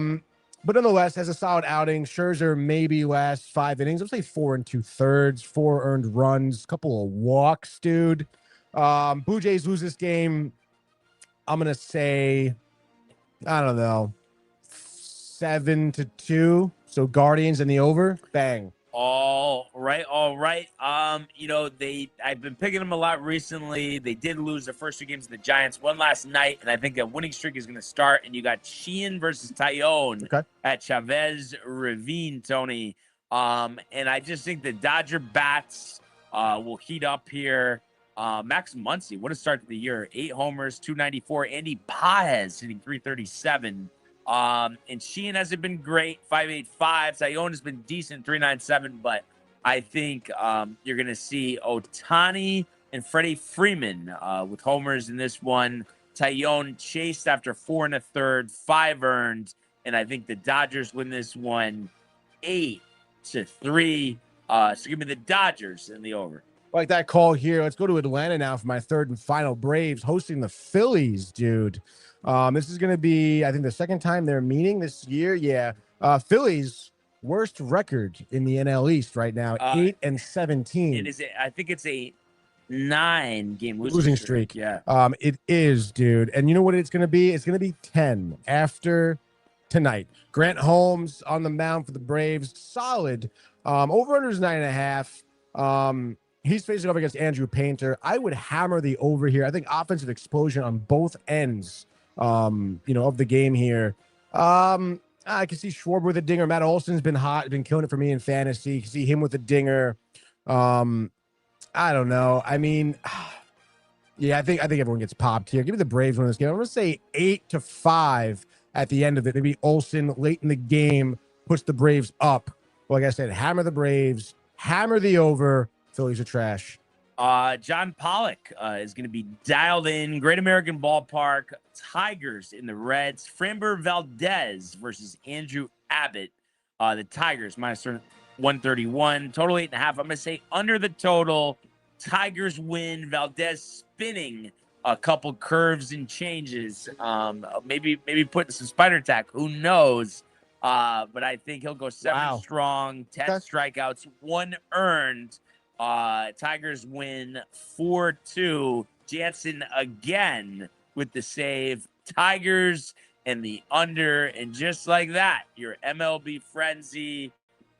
nonetheless, has a solid outing. Scherzer maybe last 5 innings. I'll say 4 2/3, 4 earned runs, couple of walks, dude. Blue Jays lose this game. I'm gonna say, I don't know, 7-2. So Guardians in the over. Bang. All right. I've been picking them a lot recently. They did lose the first 2 games of the Giants, one last night, and I think a winning streak is going to start. And you got Sheehan versus Tyone at Chavez Ravine, Tony. And I just think the Dodger bats will heat up here. Max Muncy, what a start to the year. 8 homers, 294. Andy Paez hitting 337. And Sheehan hasn't been great, 5.85. Tyone has been decent, 3.97. But I think you're going to see Ohtani and Freddie Freeman with homers in this one. Tyone chased after 4 1/3, 5 earned. And I think the Dodgers win this one 8-3. So give me the Dodgers in the over. Like that call here. Let's go to Atlanta now for my third and final. Braves hosting the Phillies, dude. This is going to be, I think, the second time they're meeting this year. Yeah. Phillies, worst record in the NL East right now, 8-17. It is. I think it's a 9-game losing streak. Yeah. It is, dude. And you know what it's going to be? It's going to be 10 after tonight. Grant Holmes on the mound for the Braves. Solid. Over under is 9.5. He's facing off against Andrew Painter. I would hammer the over here. I think offensive explosion on both ends, of the game here. I can see Schwarber with a dinger. Matt Olson's been hot, been killing it for me in fantasy. You can see him with a dinger. I don't know. I mean, yeah, I think everyone gets popped here. Give me the Braves win this game. I'm going to say 8-5 at the end of it. Maybe Olson late in the game puts the Braves up. Like I said, hammer the Braves, hammer the over. Phillies are trash. John Pollock is going to be dialed in. Great American Ballpark. Tigers in the Reds. Framber Valdez versus Andrew Abbott. The Tigers minus 131. Total 8.5. I'm going to say under the total. Tigers win. Valdez spinning a couple curves and changes. Maybe putting some spider tack. Who knows? But I think he'll go 7 strong. 10 strikeouts. 1 earned. Tigers win 4-2. Jansen again with the save. Tigers and the under. And just like that, your MLB frenzy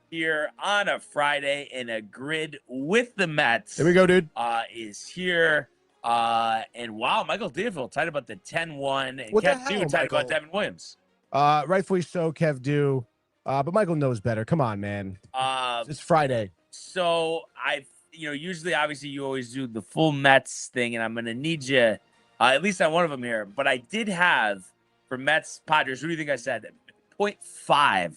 here on a Friday in a grid with the Mets. Here we go, dude. Is here. And wow, Michael Deerfield tight about the 10-1. And What the Kev hell, tight Michael? about Devin Williams. Rightfully so, Kev do. But Michael knows better. Come on, man. It's Friday. So usually, obviously, you always do the full Mets thing, and I'm going to need you at least on one of them here. But I did have for Mets Padres. Who do you think I said? 0.5.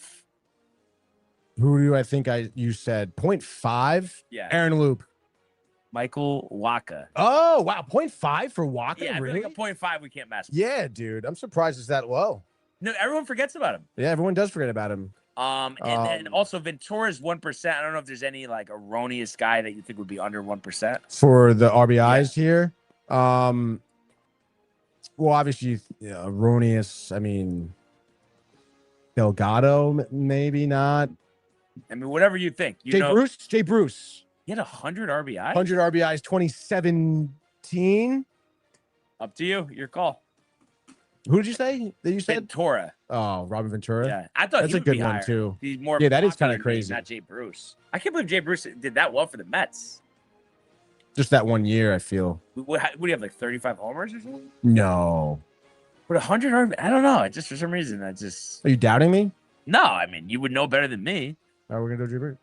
Who do I think you said? 0.5? Yeah. Aaron Loop. Michael Wacha. Oh, wow. 0.5 for Wacha? Yeah, really? I feel like a 0.5 we can't mess with. Yeah, dude. I'm surprised it's that low. No, everyone forgets about him. Yeah, everyone does forget about him. And then also Ventura's 1%. I don't know if there's any erroneous guy that you think would be under 1%. For the RBIs here. Well, obviously, erroneous. I mean, Delgado, maybe not. I mean, whatever you think. Jay Bruce. He had 100 RBIs. 100 RBIs, 2017. Up to you. Your call. Who did you say that you said? Ventura. Oh, Robin Ventura. Yeah, I thought That's he a would good be one higher. too. He's more. Yeah, that is popular kinda than me, crazy. Not Jay Bruce. I can't believe Jay Bruce did that well for the Mets. Just that 1 year, I feel. What do you have, like 35 homers or something? No. But 100 RBIs? I don't know. It just for some reason I just. Are you doubting me? No, I mean you would know better than me. All right, we're gonna do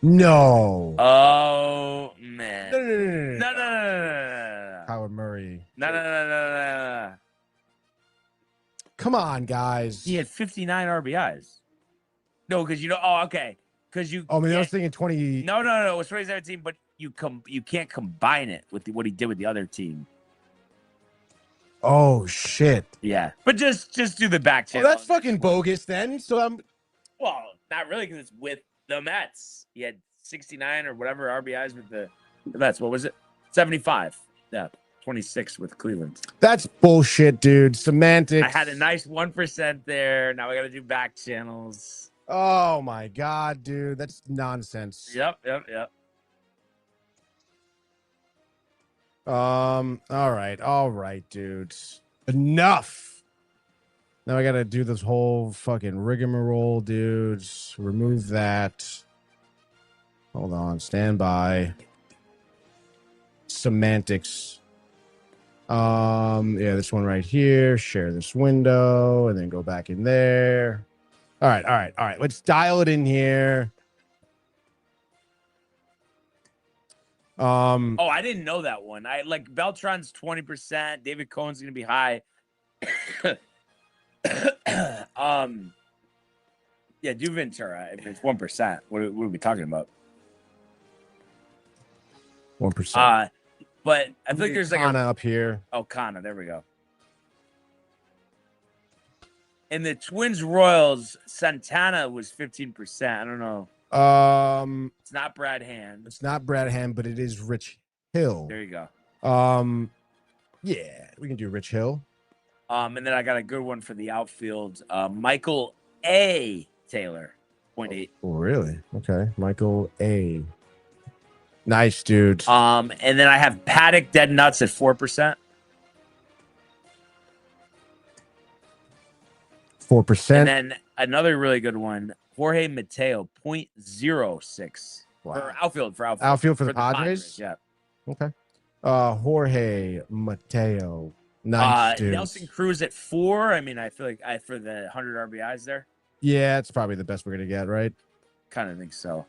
No. Oh man. No. No. Howard Murray. No. Come on, guys. He had 59 RBIs. No, because Oh, okay. Because you. Oh, I mean, I was thinking 20. No. It was 2017, but you can't combine it with what he did with the other team. Oh shit. Yeah, but just do the back Oh, channel. that's fucking bogus then. So I'm. Well, not really, because it's with the Mets. He had 69 or whatever RBIs with the Mets. What was it? 75. Yeah, 26 with Cleveland. That's bullshit, dude. Semantics. I had a nice 1% there. Now I got to do back channels. Oh my god, dude. That's nonsense. Yep. All right, dude. Enough. Now I gotta do this whole fucking rigmarole, dudes. Remove that. Hold on, stand by. Semantics. Yeah, this one right here. Share this window and then go back in there. All right. Let's dial it in here. Oh, I didn't know that one. I like Beltran's 20%. David Cohen's gonna be high. Yeah, do Ventura if it's 1%. What are we talking about? 1%. But I feel like there's like Kana up here. Oh, Kana, there we go. And the Twins Royals, Santana was 15%. I don't know. It's not Brad Hand. It's not Brad Hand, but it is Rich Hill. There you go. Yeah, we can do Rich Hill. And then I got a good one for the outfield. Michael A. Taylor, 0.8. Oh, really? Okay. Michael A. Nice, dude. And then I have Paddock Dead Nuts at 4%. 4%. And then another really good one, Jorge Mateo, 0.06. Wow. For outfield. Outfield for the Padres? Yeah. Okay. Jorge Mateo. Nice, dude. Nelson Cruz at 4. I mean, I feel like for the 100 RBIs there. Yeah, it's probably the best we're gonna get, right? Kind of think so.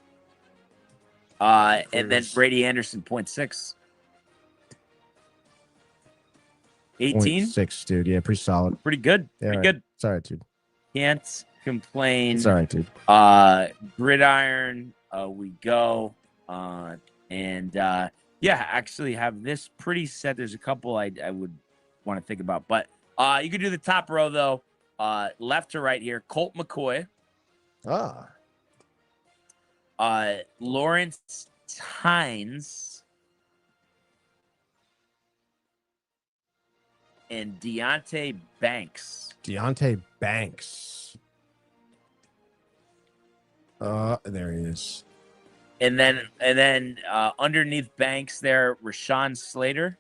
And then Brady Anderson, 0.6. 18. 0.6, dude. Yeah, pretty solid. Pretty good. Yeah, Pretty right. good. It's all right, dude. Can't complain. It's all right, dude. Gridiron, we go. Yeah, actually have this pretty set. There's a couple I would want to think about, but you could do the top row though. Left to right here, Colt McCoy, Lawrence Tynes, and Deontay Banks. Deontay Banks. There he is. And then underneath Banks there, Rashawn Slater.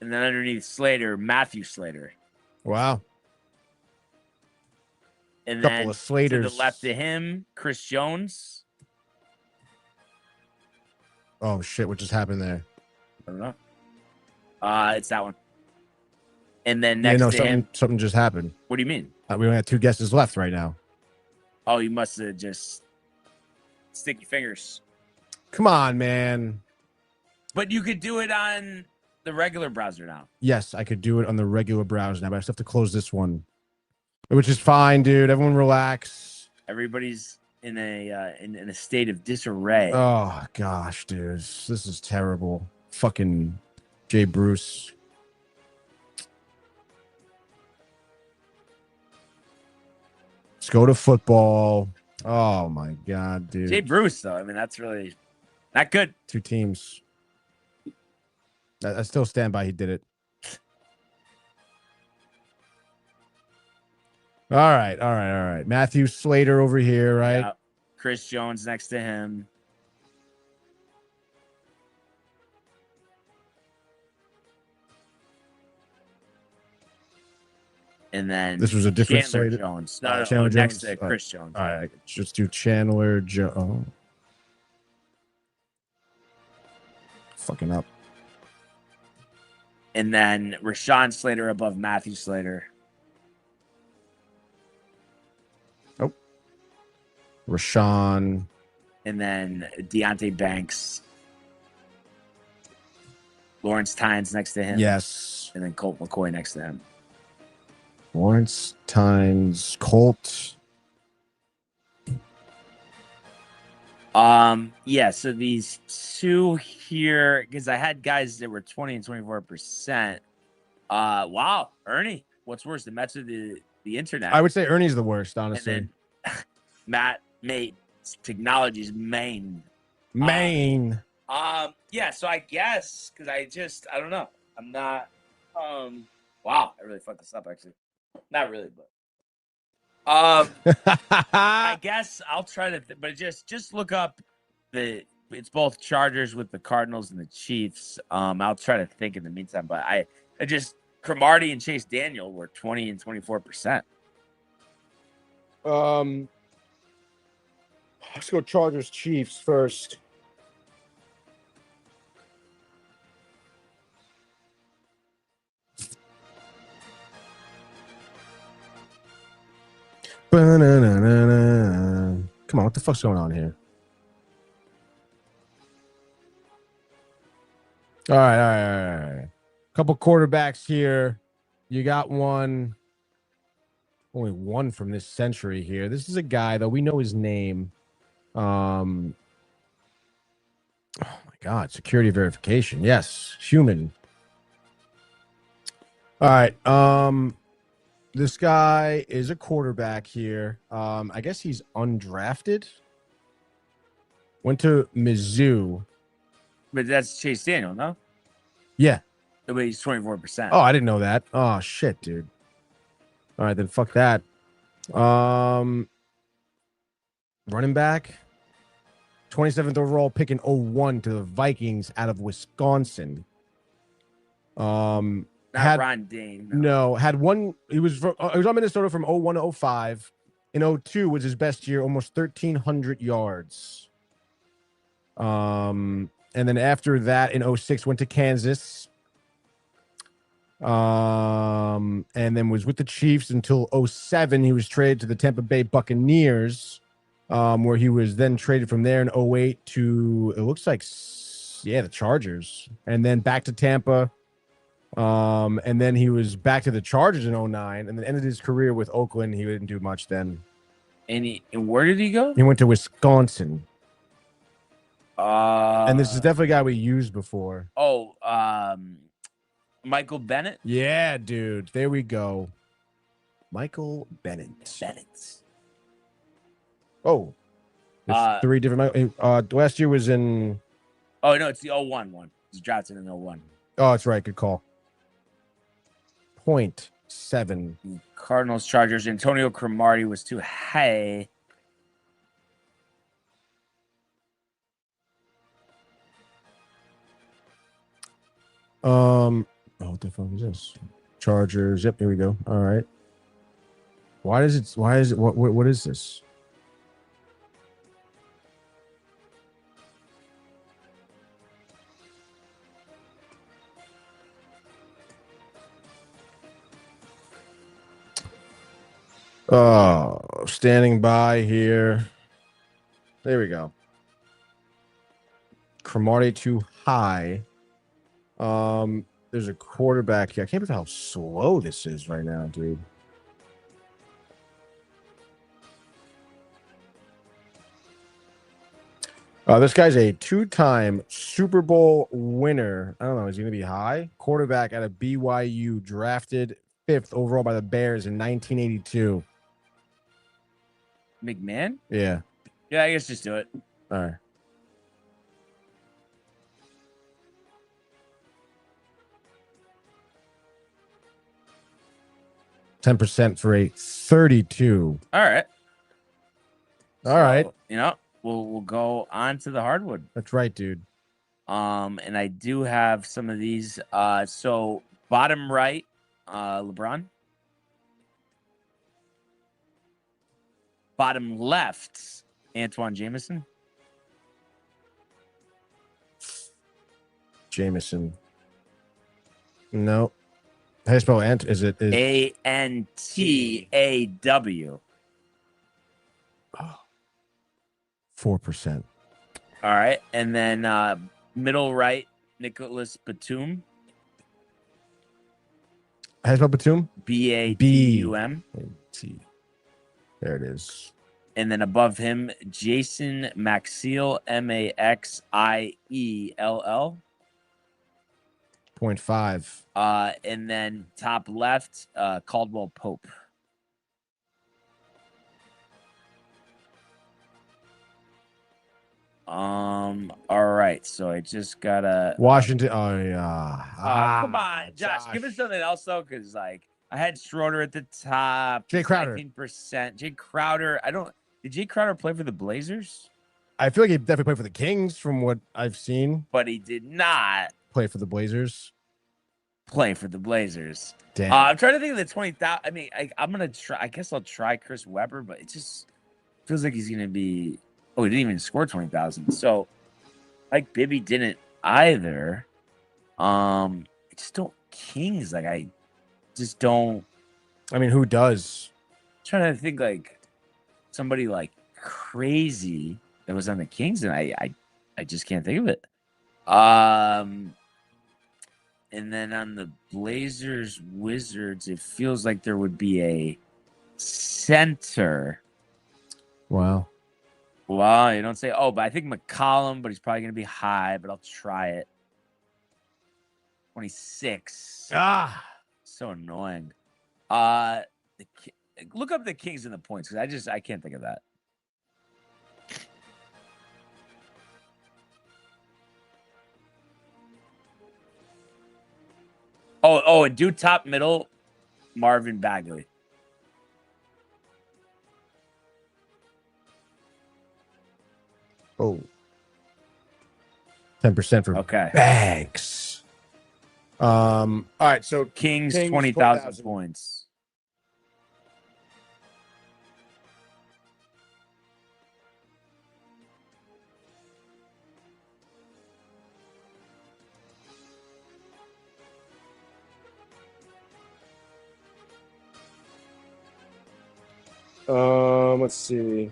And then underneath Slater, Matthew Slater. Wow. And Couple then of Slaters. to the left of him, Chris Jones. Oh shit! What just happened there? I don't know. It's that one. And then next to him, something just happened. what do you mean? We only have 2 guesses left right now. Oh, you must have just sticky fingers. Come on, man. But you could do it on the regular browser now. Yes, I could do it on the regular browser now, but I still have to close this one, which is fine, dude. Everyone relax. Everybody's in a state of disarray. Oh gosh, dude, this is terrible. Fucking Jay Bruce. Let's go to football. Oh my god, dude. Jay Bruce, though. I mean, that's really not good. 2 teams. I still stand by he did it. All right. Matthew Slater over here, right? Yeah. Chris Jones next to him. And then This was a different Chandler Slater. Jones. No, Chandler next Jones. to Chris Jones. All right, just do Chandler Jones. Oh. Fucking up. And then Rashawn Slater above Matthew Slater. Oh. Rashawn. And then Deontay Banks. Lawrence Tynes next to him. Yes. And then Colt McCoy next to him. Lawrence Tynes, Colt. Yeah, so these two here, because I had guys that were 20 and 24%. Wow, Ernie, what's worse, the Mets or the internet? I would say Ernie's the worst, honestly. And then Matt made technology's main. Yeah, so I guess because I don't know. I'm not wow, I really fucked this up actually. Not really, but I guess I'll try to but just look up it's both Chargers with the Cardinals and the Chiefs. I'll try to think in the meantime, but I just Cromartie and Chase Daniel were 20 and 24%. Let's go Chargers Chiefs first. Ba-na-na-na-na. Come on, what the fuck's going on here? All right. Couple quarterbacks here. You got one. Only one from this century here. This is a guy, though. We know his name. Oh, my God. Security verification. Yes. Human. All right. This guy is a quarterback here. I guess he's undrafted. Went to Mizzou. But that's Chase Daniel, no? Yeah. But he's 24%. Oh, I didn't know that. Oh, shit, dude. All right, then fuck that. Running back. 27th overall pick in 01 to the Vikings out of Wisconsin. Not Ron Dane. No, had one. He was on Minnesota from 01 to 05. In 02 was his best year, almost 1,300 yards. And then after that, in 06, went to Kansas. And then was with the Chiefs until 07. He was traded to the Tampa Bay Buccaneers, where he was then traded from there in 08 to, it looks like, the Chargers. And then back to Tampa. And then he was back to the Chargers in 09, and then ended his career with Oakland. He didn't do much then. And where did he go? He went to Wisconsin. And this is definitely a guy we used before. Michael Bennett. Yeah, dude. There we go. Michael Bennett. Oh, there's three different. Last year was in. Oh no, it's the 01 one. He's drafted in 01. Oh, that's right. Good call. 0.7. Cardinals, Chargers. Antonio Cromartie was too high. What the fuck is this? Chargers. Yep, here we go. All right. Why is it what is this? Standing by here. There we go. Cromartie too high. There's a quarterback here. I can't believe how slow this is right now, dude. This guy's a two-time Super Bowl winner. I don't know. Is he going to be high? Quarterback out of BYU, drafted 5th overall by the Bears in 1982. McMahon? Yeah. Yeah, I guess just do it. All right. 10% for a 32. All right. All right. You know, we'll go on to the hardwood. That's right, dude. And I do have some of these. So bottom right, LeBron. Bottom left, Antoine Jameson. Jameson. No. How do you spell Ant? Is Antaw. 4%. All right. And then middle right, Nicholas Batum. How do you spell Batum? Batum. T. There it is. And then above him, Jason Maxiell, Maxiell. 0.5. And then top left, Caldwell Pope. All right. So I just gotta Washington. Oh yeah. come on, Josh. Give us something else though, because like I had Schroeder at the top. Jay Crowder. 19%. Jay Crowder. Did Jay Crowder play for the Blazers? I feel like he definitely played for the Kings from what I've seen. But he did not Play for the Blazers. play for the Blazers. Damn. I'm trying to think of the 20,000. I mean, I'm gonna try. I guess I'll try Chris Webber, but it just feels like he's gonna be. Oh, he didn't even score 20,000. So, like Bibby didn't either. I just don't Kings. Like I just don't. I mean, who does? Trying to think like somebody like crazy that was on the Kings, and I just can't think of it. And then on the Blazers Wizards, it feels like there would be a center. Wow. Well, you don't say, oh, but I think McCollum, but he's probably going to be high, but I'll try it. 26. So annoying. Look up the Kings and the points, because I can't think of that. Oh, and do top middle, Marvin Bagley. Oh. 10% for Okay. Bags. All right, so Kings, Kings 20,000 points. Let's see.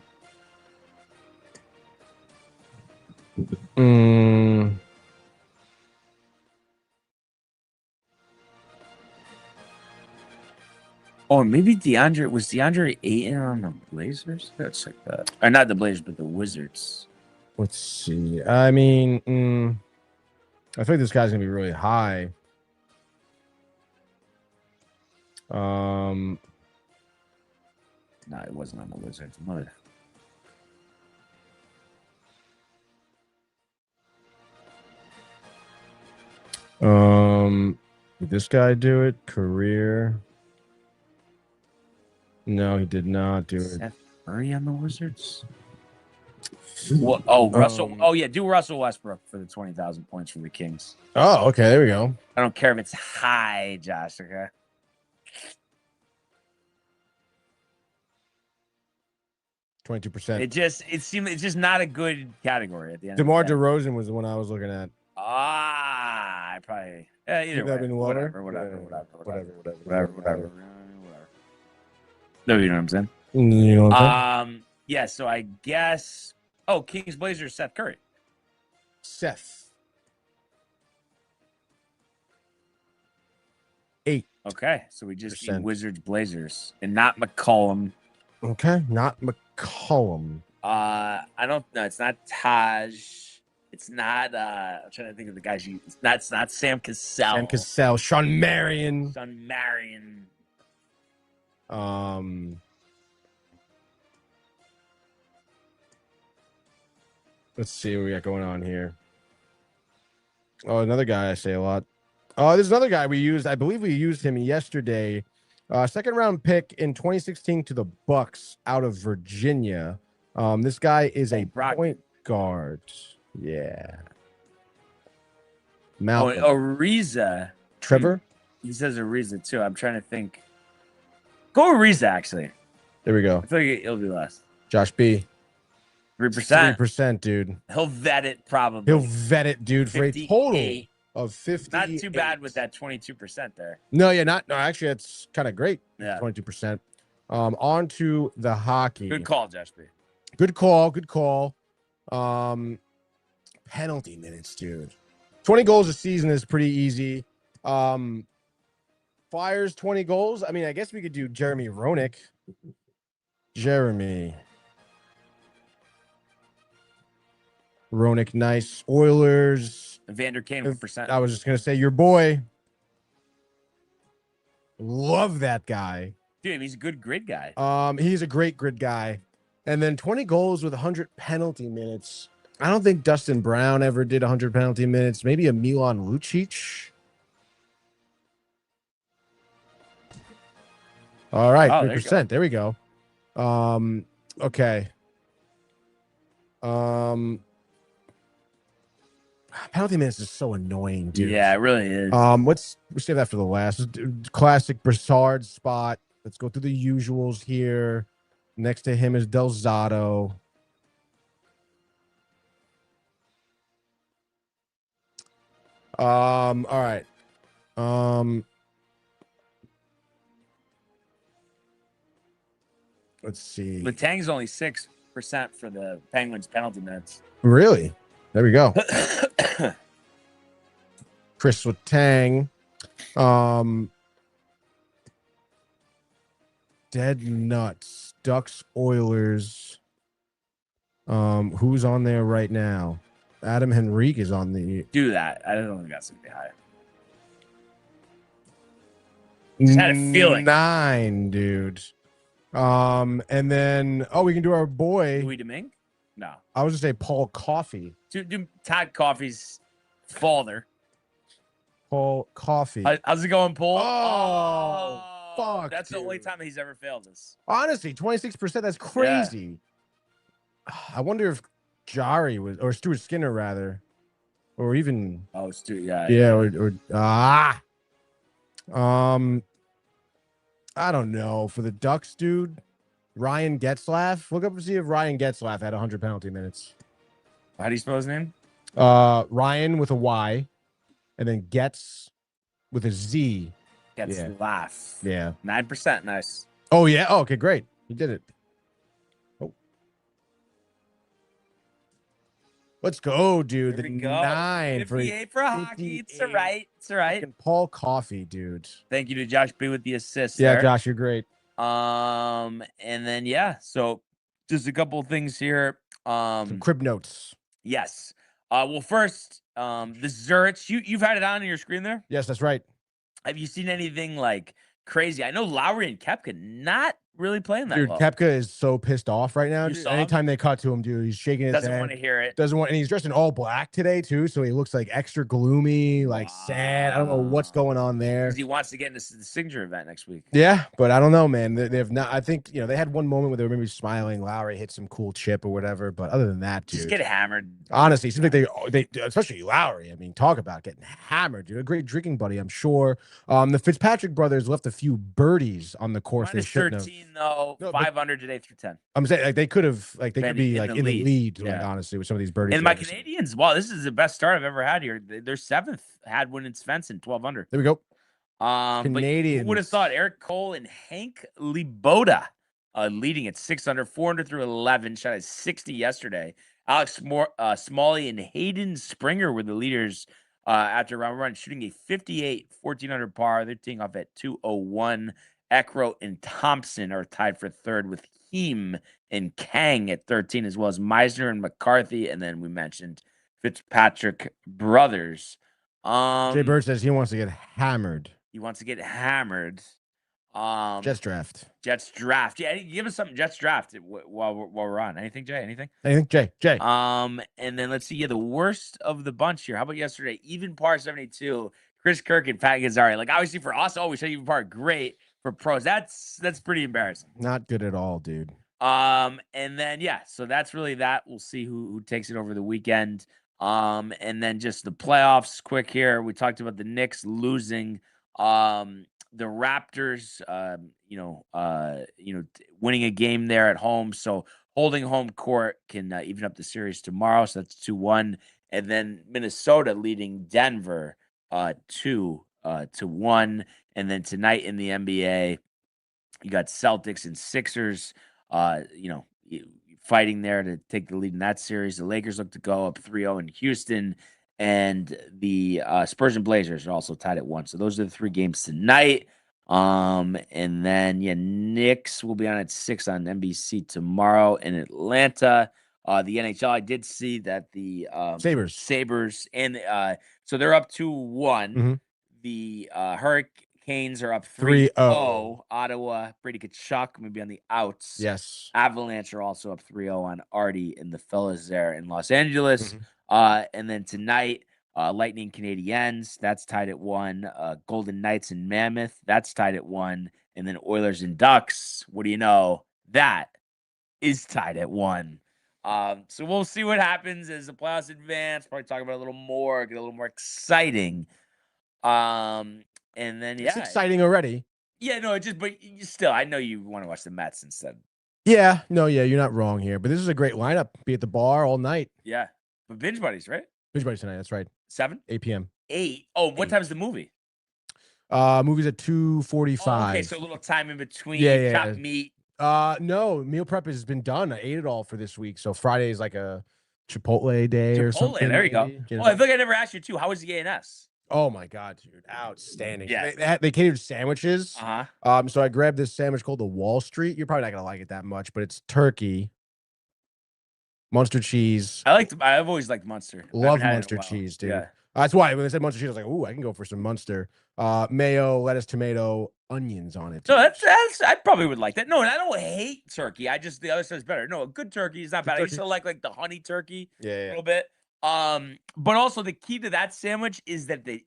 Oh, maybe DeAndre Ayton on the Blazers? Let's check that. Or not the Blazers, but the Wizards. Let's see. I mean, I think this guy's gonna be really high. No, it wasn't on the Wizards. Mother. Did this guy do it? Career? No, he did not do it. Seth Curry on the Wizards? Well, Russell. Oh, yeah. Do Russell Westbrook for the 20,000 points for the Kings. Oh, okay. There we go. I don't care if it's high, Josh. Okay. $22%. It's just not a good category at the end. DeMar of the day. DeRozan was the one I was looking at. I probably either way. Whatever. No, you know what I'm saying? You know what I'm saying? Yeah. So I guess. Oh, Kings Blazers, Seth Curry. Seth. 8. Okay, so we just need Wizards Blazers and not McCollum. Okay, not McCollum. I don't know. It's not Taj. It's not. I'm trying to think of the guys. It's not Sam Cassell. Sam Cassell. Sean Marion. Let's see what we got going on here. Oh, another guy I say a lot. Oh, there's another guy we used. I believe we used him yesterday Second round pick in 2016 to the Bucks out of Virginia. This guy is a point guard. Yeah. Malcolm. Ariza. Trevor? He says Ariza too. I'm trying to think. Go Ariza, actually. There we go. I feel like it'll be less. Josh B. 3%. 3%, dude. He'll vet it probably. He'll vet it, dude, for a total of 50. Not too bad with that 22% there. No, yeah, no, actually, that's kind of great. Yeah. 22%. On to the hockey. Good call, Josh B. Good call. Penalty minutes, dude. 20 goals a season is pretty easy. Flyers 20 goals. I mean, I guess we could do Jeremy Roenick. Roenick, nice. Oilers. Vander Kane, percent. I was just gonna say your boy. Love that guy. Dude, he's a good grid guy. He's a great grid guy. And then 20 goals with 100 penalty minutes. I don't think Dustin Brown ever did 100 penalty minutes. Maybe a Milan Lucic. All right, 3%. There we go. Okay. Penalty minutes is so annoying, dude. Yeah, it really is. Let's save that for the last. Let's do classic Brassard spot. Let's go through the usuals here. Next to him is Del Zotto. All right. Let's see. Letang's only 6% for the Penguins penalty minutes. Really? There we go. Chris Letang. Dead nuts. Ducks, Oilers. Who's on there right now? Adam Henrique is on the. Do that. I don't think that's gonna be high. Just had a feeling. 9, dude. And then we can do our boy Louis Domingue? No. I was gonna say Paul Coffey. Do Todd Coffey's father. Paul Coffey. How's it going, Paul? Oh, fuck. That's the only time he's ever failed us. Honestly, 26%. That's crazy. Yeah. I wonder if Jari was, or Stuart Skinner rather, or even. Oh, Stuart, yeah. Yeah, I don't know. For the Ducks, dude, Ryan Getzlaff. Look up and see if Ryan Getzlaff had 100 penalty minutes. How do you spell his name? Ryan with a Y, and then Getz with a Z. Getzlaff. Yeah. 9%. Nice. Oh, yeah. Oh, okay, great. You did it. Oh. Let's go, dude. There we the go. 9 58 for hockey. It's all right. It's all right. Paul Coffey, dude. Thank you to Josh B with the assist. Yeah, there. Josh, you're great. And then so just a couple of things here. Some crib notes. Yes. Well, first, the Zurich. You've had it on your screen there? Yes, that's right. Have you seen anything like crazy? I know Lowry and Koepka not really playing that Dude, well. Koepka is so pissed off right now. You Dude. saw him? Anytime they cut to him, dude, he's shaking his Doesn't head. want to hear it. Doesn't want, and he's dressed in all black today too, so he looks like extra gloomy, like sad. I don't know what's going on there. He wants to get into the signature event next week. Yeah, but I don't know, man. They have not. I think they had one moment where they were maybe smiling. Lowry hit some cool chip or whatever, but other than that, dude, Just get hammered. honestly, it seems like they especially Lowry. I mean, talk about getting hammered, dude. A great drinking buddy, I'm sure. The Fitzpatrick brothers left a few birdies on the course. Minus They shouldn't have. 13 though. No, 500 today through 10. I'm saying like they could have they could be like in the lead, like, Yeah. honestly, with some of these birdies. And my Canadians, wow, this is the best start I've ever had here. They're 7th, had one in Svensson, 12 under. There we go. Canadians. Who would have thought Eric Cole and Hank Liboda leading at 6 under, 4 under through 11, shot at 60 yesterday. Alex Smalley and Hayden Springer were the leaders after round one, shooting a 58, 14 under par. They're teeing off at 201. Eckroat and Thompson are tied for third with Heem and Kang at 13, as well as Meisner and McCarthy. And then we mentioned Fitzpatrick brothers. Jay Bird says he wants to get hammered. He wants to get hammered. Jets draft. Yeah, give us something Jets draft while we're on. Anything, Jay? Anything? Jay. And then let's see. Yeah, the worst of the bunch here. How about yesterday? Even par 72. Chris Kirk and Pat Gazzari. Like, obviously for us, we say even par, great. for pros. That's pretty embarrassing. Not good at all, dude. And then so that's really that. We'll see who takes it over the weekend. And then just the playoffs quick here. We talked about the Knicks losing. The Raptors, winning a game there at home. So holding home court can even up the series tomorrow. So that's 2-1. And then Minnesota leading Denver 2-1. And then tonight in the NBA, you got Celtics and Sixers, fighting there to take the lead in that series. The Lakers look to go up 3-0 in Houston. And the Spurs and Blazers are also tied at 1. So those are the 3 games tonight. And then Knicks will be on at 6 on NBC tomorrow in Atlanta. The NHL, I did see that the Sabres and so they're up 2-1. Mm-hmm. The Hurricanes are up 3-0. Ottawa, Brady Tkachuk maybe on the outs. Yes. Avalanche are also up 3-0 on Artie and the fellas there in Los Angeles. Mm-hmm. And then tonight, Lightning Canadiens, that's tied at 1. Golden Knights and Mammoth, that's tied at 1. And then Oilers and Ducks, what do you know? That is tied at 1. So we'll see what happens as the playoffs advance. Probably talk about it a little more, get a little more exciting. And then it's exciting already. Yeah, no, but still, I know you want to watch the Mets instead. Yeah, you're not wrong here. But this is a great lineup. Be at the bar all night. Yeah, but Binge Buddies, right? Binge Buddies tonight. That's right. 8 p.m. 8. Oh, what time's the movie? Movie's at 2:45. Oh, okay, so a little time in between. Chop meat. No, meal prep has been done. I ate it all for this week. So Friday is like a Chipotle day or something. There you go. Oh, I think I never asked you too. How was the ANS? Oh my God, dude, outstanding. Yeah, they catered sandwiches. So I grabbed this sandwich called the Wall Street. You're probably not gonna like it that much, but it's turkey, Munster cheese. I've always liked Munster. Love Munster cheese, dude. Yeah. That's why when they said Munster cheese, I was like, ooh, I can go for some Munster. Mayo, lettuce, tomato, onions on it. So that's I probably would like that. No, and I don't hate turkey. The other stuff's better. No, a good turkey is not bad. I used to like the honey turkey a little bit. But also the key to that sandwich is that the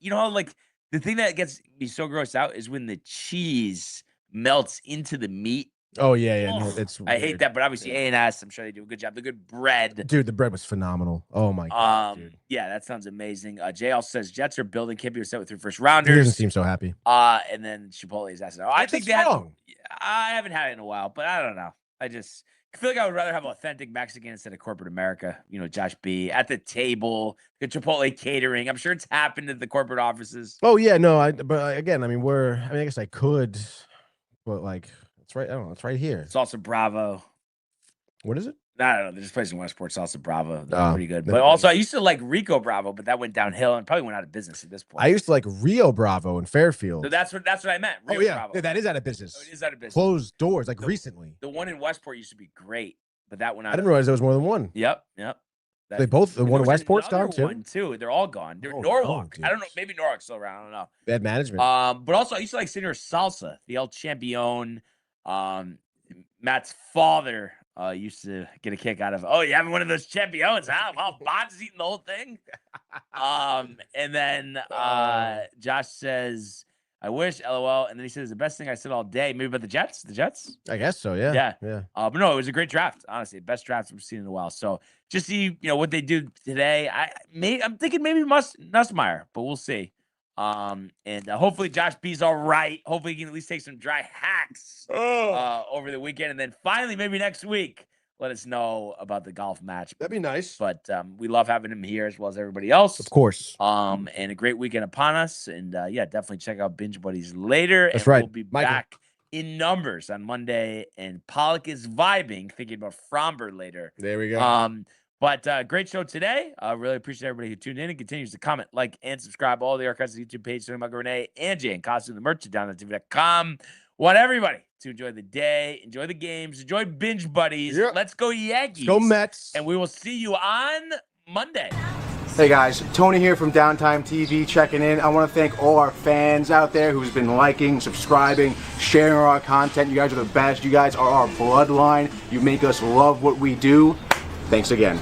thing that gets me so grossed out is when the cheese melts into the meat. Oh yeah. No, I hate that, but obviously A&S, I'm sure they do a good job. The good bread, dude. The bread was phenomenal. Oh my God, dude. Yeah, that sounds amazing. Jay also says Jets are building. Can't be upset with 3 first rounders. He doesn't seem so happy. And then Chipotle is asking. I think wrong. I haven't had it in a while, but I don't know. I feel like I would rather have authentic Mexican instead of corporate America. Josh B at the table, the Chipotle catering. I'm sure it's happened at the corporate offices. Oh yeah, no. But again, I guess I could, but like. Right, I don't know. It's right here. Salsa Bravo. What is it? I don't know. There's a place in Westport, Salsa Bravo. That's pretty good. But also, I used to like Rico Bravo, but that went downhill and probably went out of business at this point. I used to like Rio Bravo in Fairfield. So that's what I meant. Rio Bravo. Yeah, that is out of business. Oh, it is out of business. Closed doors recently. The one in Westport used to be great, but that went out. I didn't realize there was more than one. Yep. They both the one in Westport's gone too. They're all gone. Norwalk. I don't know. Maybe Norwalk's still around. I don't know. Bad management. But also I used to like Senor Salsa, the El Champion. Matt's father used to get a kick out of. Oh, you having one of those champions, huh? Well, Bond's eating the whole thing. And then Josh says, "I wish." LOL. And then he says, "The best thing I said all day." Maybe about the Jets. The Jets. I guess so. Yeah. But no, it was a great draft. Honestly, best draft we've seen in a while. So just see, what they do today. I'm thinking maybe Nussmeier, but we'll see. And hopefully Josh B's all right. Hopefully he can at least take some dry hacks over the weekend. And then finally, maybe next week, let us know about the golf match. That'd be nice. But we love having him here as well as everybody else. Of course. And a great weekend upon us. And definitely check out Binge Buddies later. That's right. We'll be back in numbers on Monday. And Pollock is vibing, thinking about Fromber later. There we go. But great show today. Really appreciate everybody who tuned in and continues to comment, like, and subscribe. All the archives of the YouTube page, talking about Renee and Jay and costume the merch at downtime.tv.com. Want everybody to enjoy the day, enjoy the games, enjoy Binge Buddies. Yep. Let's go Yankees. Go Mets. And we will see you on Monday. Hey guys, Tony here from Downtime TV checking in. I want to thank all our fans out there who's been liking, subscribing, sharing our content. You guys are the best. You guys are our bloodline. You make us love what we do. Thanks again.